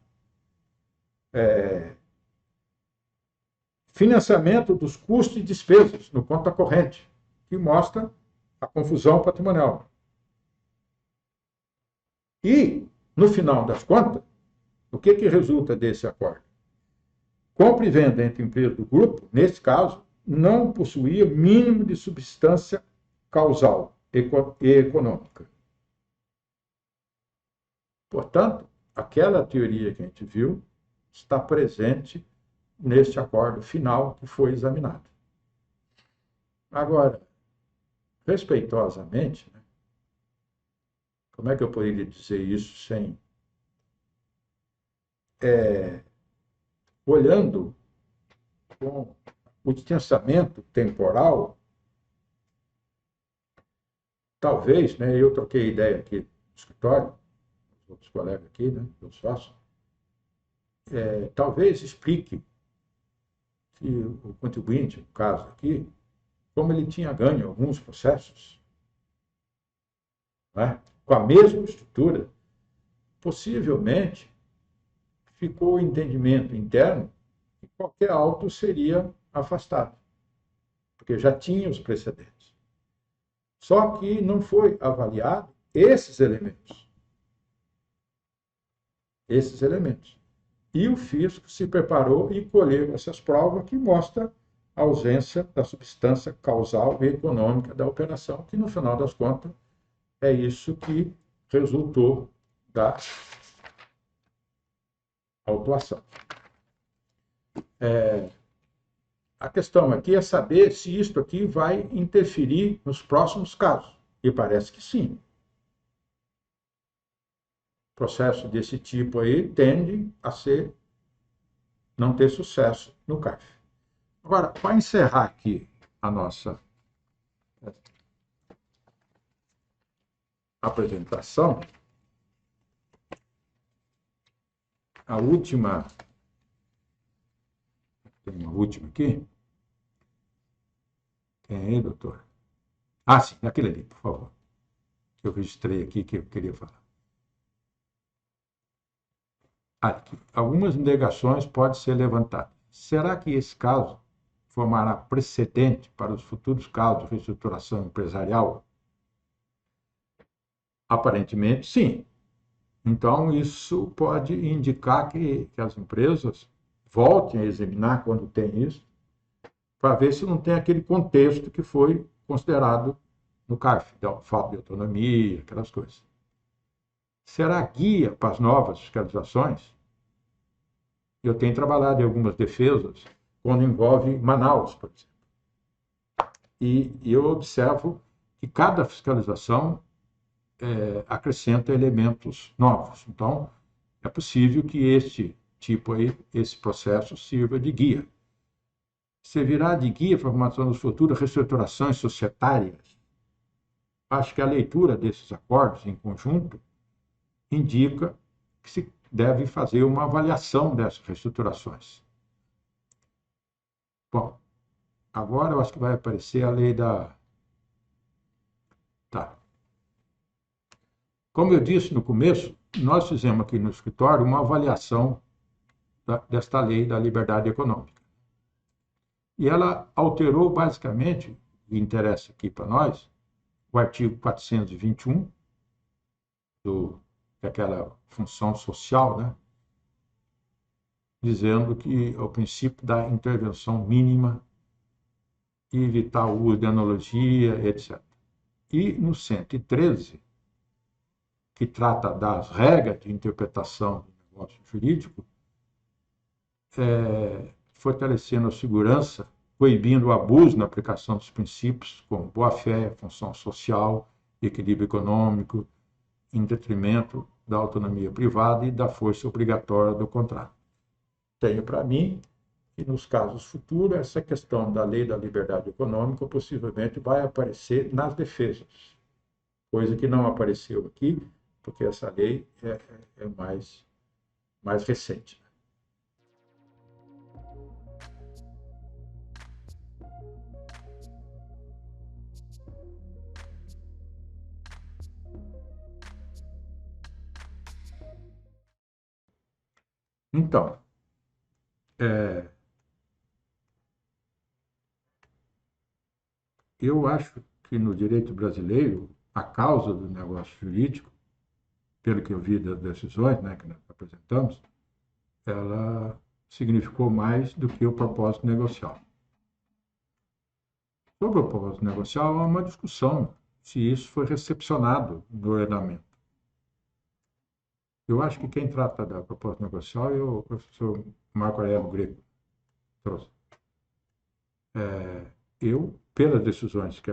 Financiamento dos custos e despesas no conta corrente, que mostra a confusão patrimonial. E, no final das contas, o que resulta desse acordo? Compra e venda entre empresas do grupo, nesse caso, não possuía mínimo de substância causal e econômica. Portanto, aquela teoria que a gente viu está presente neste acordo final que foi examinado. Agora, respeitosamente, né, como é que eu poderia dizer isso sem... olhando com o distanciamento temporal, talvez, né, eu troquei ideia aqui no escritório, os outros colegas aqui, né, eu sócio, talvez explique que o contribuinte, no caso aqui, como ele tinha ganho alguns processos, né, com a mesma estrutura, possivelmente ficou o entendimento interno que qualquer auto seria afastado, porque já tinha os precedentes. Só que não foi avaliado esses elementos. Esses elementos. E o fisco se preparou e colheu essas provas que mostram a ausência da substância causal e econômica da operação, que, no final das contas, é isso que resultou da autuação. A questão aqui é saber se isto aqui vai interferir nos próximos casos. E parece que sim. processo desse tipo aí tende a não ter sucesso no CARF. Agora, para encerrar aqui a nossa apresentação, a última, tem uma última aqui? Tem aí, doutor? Ah, sim, aquele ali, por favor. Que eu registrei aqui que eu queria falar. Aqui. Algumas indagações podem ser levantadas. Será que esse caso formará precedente para os futuros casos de reestruturação empresarial? Aparentemente, sim. Então, isso pode indicar que as empresas voltem a examinar quando tem isso, para ver se não tem aquele contexto que foi considerado no CARF, falta de autonomia, aquelas coisas. Será guia para as novas fiscalizações? Eu tenho trabalhado em algumas defesas quando envolve Manaus, por exemplo. E eu observo que cada fiscalização acrescenta elementos novos. Então, é possível que esse processo sirva de guia. Servirá de guia para a formação das futuras reestruturações societárias. Acho que a leitura desses acordos em conjunto indica que se deve fazer uma avaliação dessas reestruturações. Bom, agora eu acho que vai aparecer a lei da... Tá. Como eu disse no começo, nós fizemos aqui no escritório uma avaliação desta lei da liberdade econômica. E ela alterou basicamente, o que interessa aqui para nós, o artigo 421, daquela função social, né? Dizendo que o princípio da intervenção mínima e evitar o uso de analogia, etc. E no 113, que trata das regras de interpretação do negócio jurídico, fortalecendo a segurança, proibindo o abuso na aplicação dos princípios como boa-fé, função social, equilíbrio econômico, em detrimento da autonomia privada e da força obrigatória do contrato. Tenho para mim que, nos casos futuros, essa questão da lei da liberdade econômica possivelmente vai aparecer nas defesas, coisa que não apareceu aqui, porque essa lei é mais recente. Então, eu acho que no direito brasileiro, a causa do negócio jurídico, pelo que eu vi das decisões, né, que nós apresentamos, ela significou mais do que o propósito negocial. Sobre o propósito negocial, há uma discussão se isso foi recepcionado no ordenamento. Eu acho que quem trata da proposta negocial é o professor Marco Aurélio Greco. Trouxe. Pelas decisões que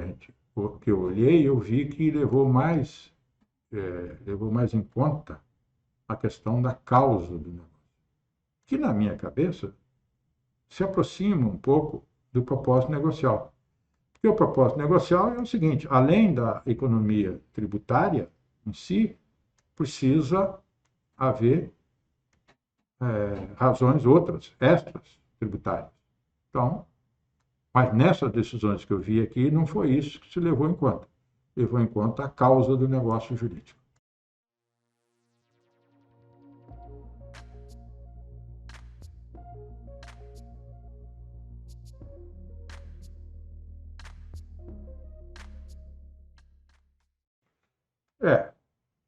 eu olhei, eu vi que levou mais em conta a questão da causa do negócio, que na minha cabeça se aproxima um pouco do propósito negocial. Porque o propósito negocial é o seguinte: além da economia tributária em si, precisa haver razões outras, extras tributárias. Então, mas nessas decisões que eu vi aqui, não foi isso que se levou em conta. Levou em conta a causa do negócio jurídico.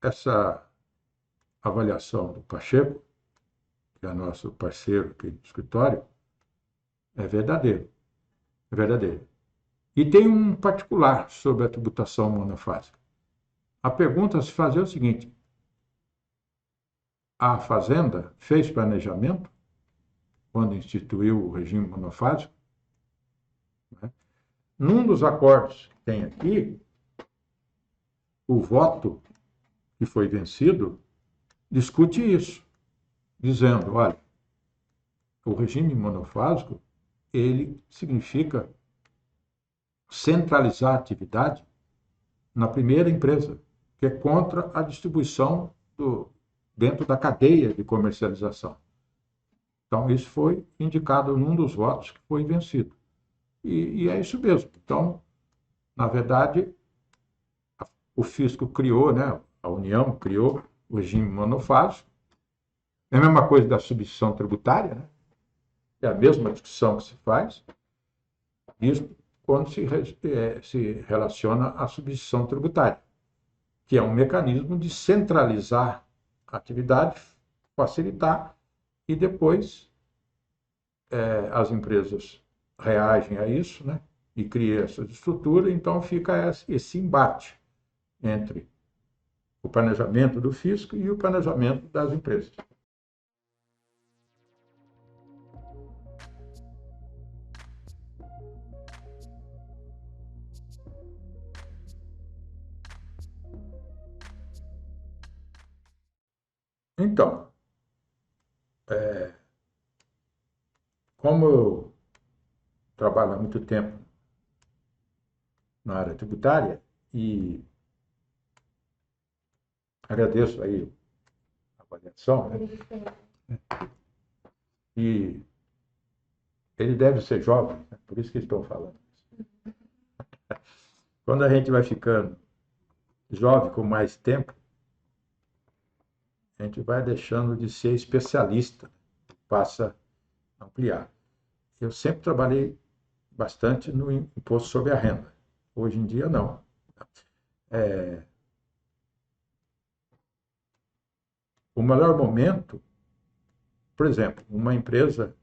Essa avaliação do Pacheco, que é nosso parceiro aqui do escritório, é verdadeiro. É verdadeiro. E tem um particular sobre a tributação monofásica. A pergunta a se fazer é o seguinte: a Fazenda fez planejamento quando instituiu o regime monofásico? Né? Num dos acordos que tem aqui, o voto que foi vencido discute isso, dizendo, olha, o regime monofásico, ele significa centralizar a atividade na primeira empresa, que é contra a distribuição dentro da cadeia de comercialização. Então, isso foi indicado num dos votos que foi vencido. E é isso mesmo. Então, na verdade, o fisco criou, né, a União criou o regime monofásico. É a mesma coisa da substituição tributária, né? É a mesma discussão que se faz. Isso quando se relaciona à substituição tributária, que é um mecanismo de centralizar a atividade, facilitar, e depois as empresas reagem a isso, né? E criam essa estrutura, então fica esse embate entre o planejamento do fisco e o planejamento das empresas. Então, como eu trabalho há muito tempo na área tributária e agradeço aí a avaliação, né? E ele deve ser jovem, né? Por isso que estou falando. Quando a gente vai ficando jovem com mais tempo, a gente vai deixando de ser especialista, passa a ampliar. Eu sempre trabalhei bastante no imposto sobre a renda. Hoje em dia, não. O melhor momento, por exemplo, uma empresa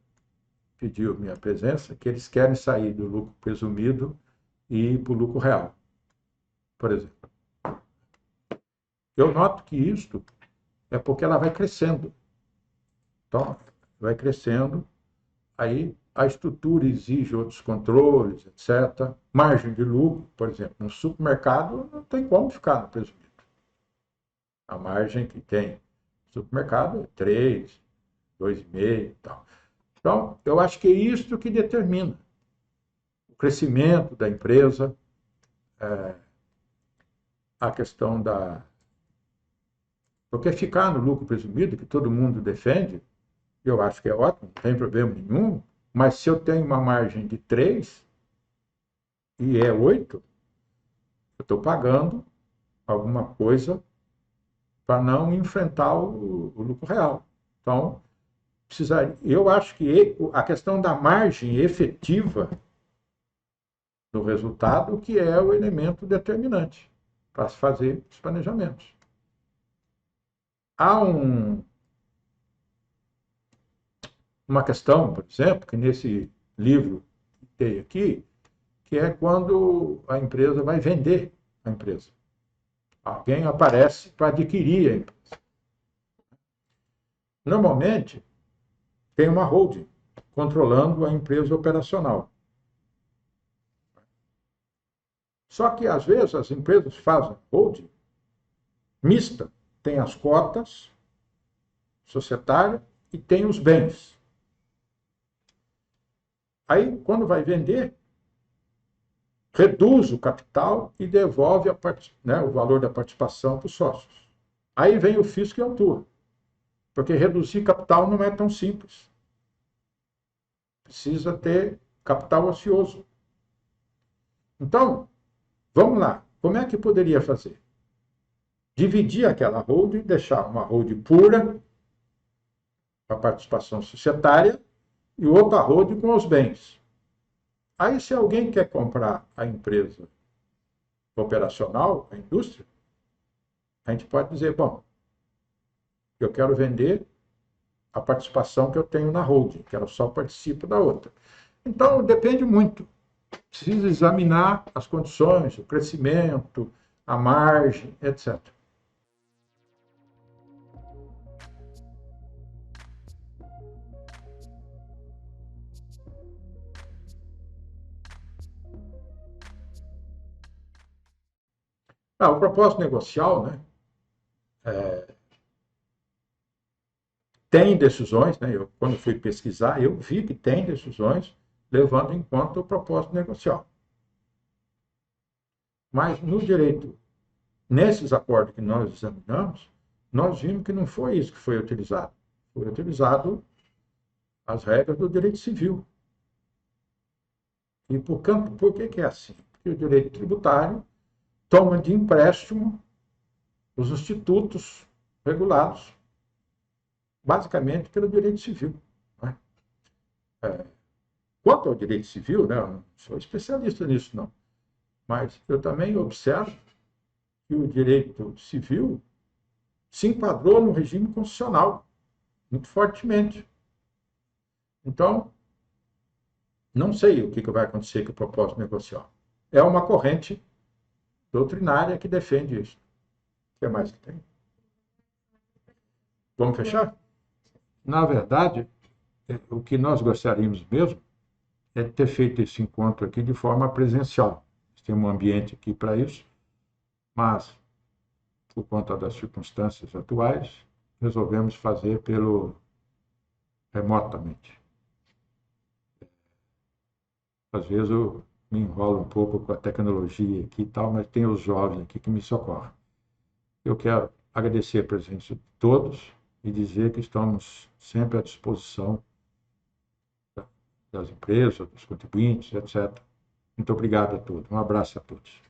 pediu minha presença que eles querem sair do lucro presumido e ir para o lucro real, por exemplo. Eu noto que isto é porque ela vai crescendo. Então, vai crescendo, aí a estrutura exige outros controles, etc. Margem de lucro, por exemplo, no supermercado não tem como ficar no presumido. A margem que tem no supermercado é 3, 2,5 e tal. Então, eu acho que é isso que determina o crescimento da empresa, a questão da. Porque ficar no lucro presumido, que todo mundo defende, eu acho que é ótimo, não tem problema nenhum, mas se eu tenho uma margem de 3 e é 8, eu estou pagando alguma coisa para não enfrentar o lucro real. Então, eu acho que a questão da margem efetiva do resultado que é o elemento determinante para se fazer os planejamentos. Há uma questão, por exemplo, que nesse livro que tem aqui, que é quando a empresa vai vender a empresa. Alguém aparece para adquirir a empresa. Normalmente, tem uma holding controlando a empresa operacional. Só que, às vezes, as empresas fazem holding mista. Tem as cotas societárias e tem os bens. Aí, quando vai vender, reduz o capital e devolve o valor da participação para os sócios. Aí vem o fisco e autua. Porque reduzir capital não é tão simples. Precisa ter capital ocioso. Então, vamos lá. Como é que poderia fazer? Dividir aquela holding, deixar uma holding pura, para participação societária, e outra holding com os bens. Aí, se alguém quer comprar a empresa operacional, a indústria, a gente pode dizer, bom, eu quero vender a participação que eu tenho na holding, que ela só participa da outra. Então, depende muito. Precisa examinar as condições, o crescimento, a margem, etc. O propósito negocial, né, tem decisões, né? Quando fui pesquisar, eu vi que tem decisões levando em conta o propósito negocial. Mas no direito, nesses acordos que nós examinamos, nós vimos que não foi isso que foi utilizado. Foi utilizado as regras do direito civil. E por que é assim? Porque o direito tributário toma de empréstimo os institutos regulados, basicamente pelo direito civil. Né? Quanto ao direito civil, né, eu não sou especialista nisso, não, mas eu também observo que o direito civil se enquadrou no regime constitucional, muito fortemente. Então, não sei o que vai acontecer com o propósito negocial. É uma corrente doutrinária que defende isso. O que mais que tem? Vamos fechar? Na verdade, o que nós gostaríamos mesmo é ter feito esse encontro aqui de forma presencial. Tem um ambiente aqui para isso, mas, por conta das circunstâncias atuais, resolvemos fazer remotamente. Às vezes eu me enrolo um pouco com a tecnologia aqui e tal, mas tem os jovens aqui que me socorrem. Eu quero agradecer a presença de todos e dizer que estamos sempre à disposição das empresas, dos contribuintes, etc. Muito obrigado a todos. Um abraço a todos.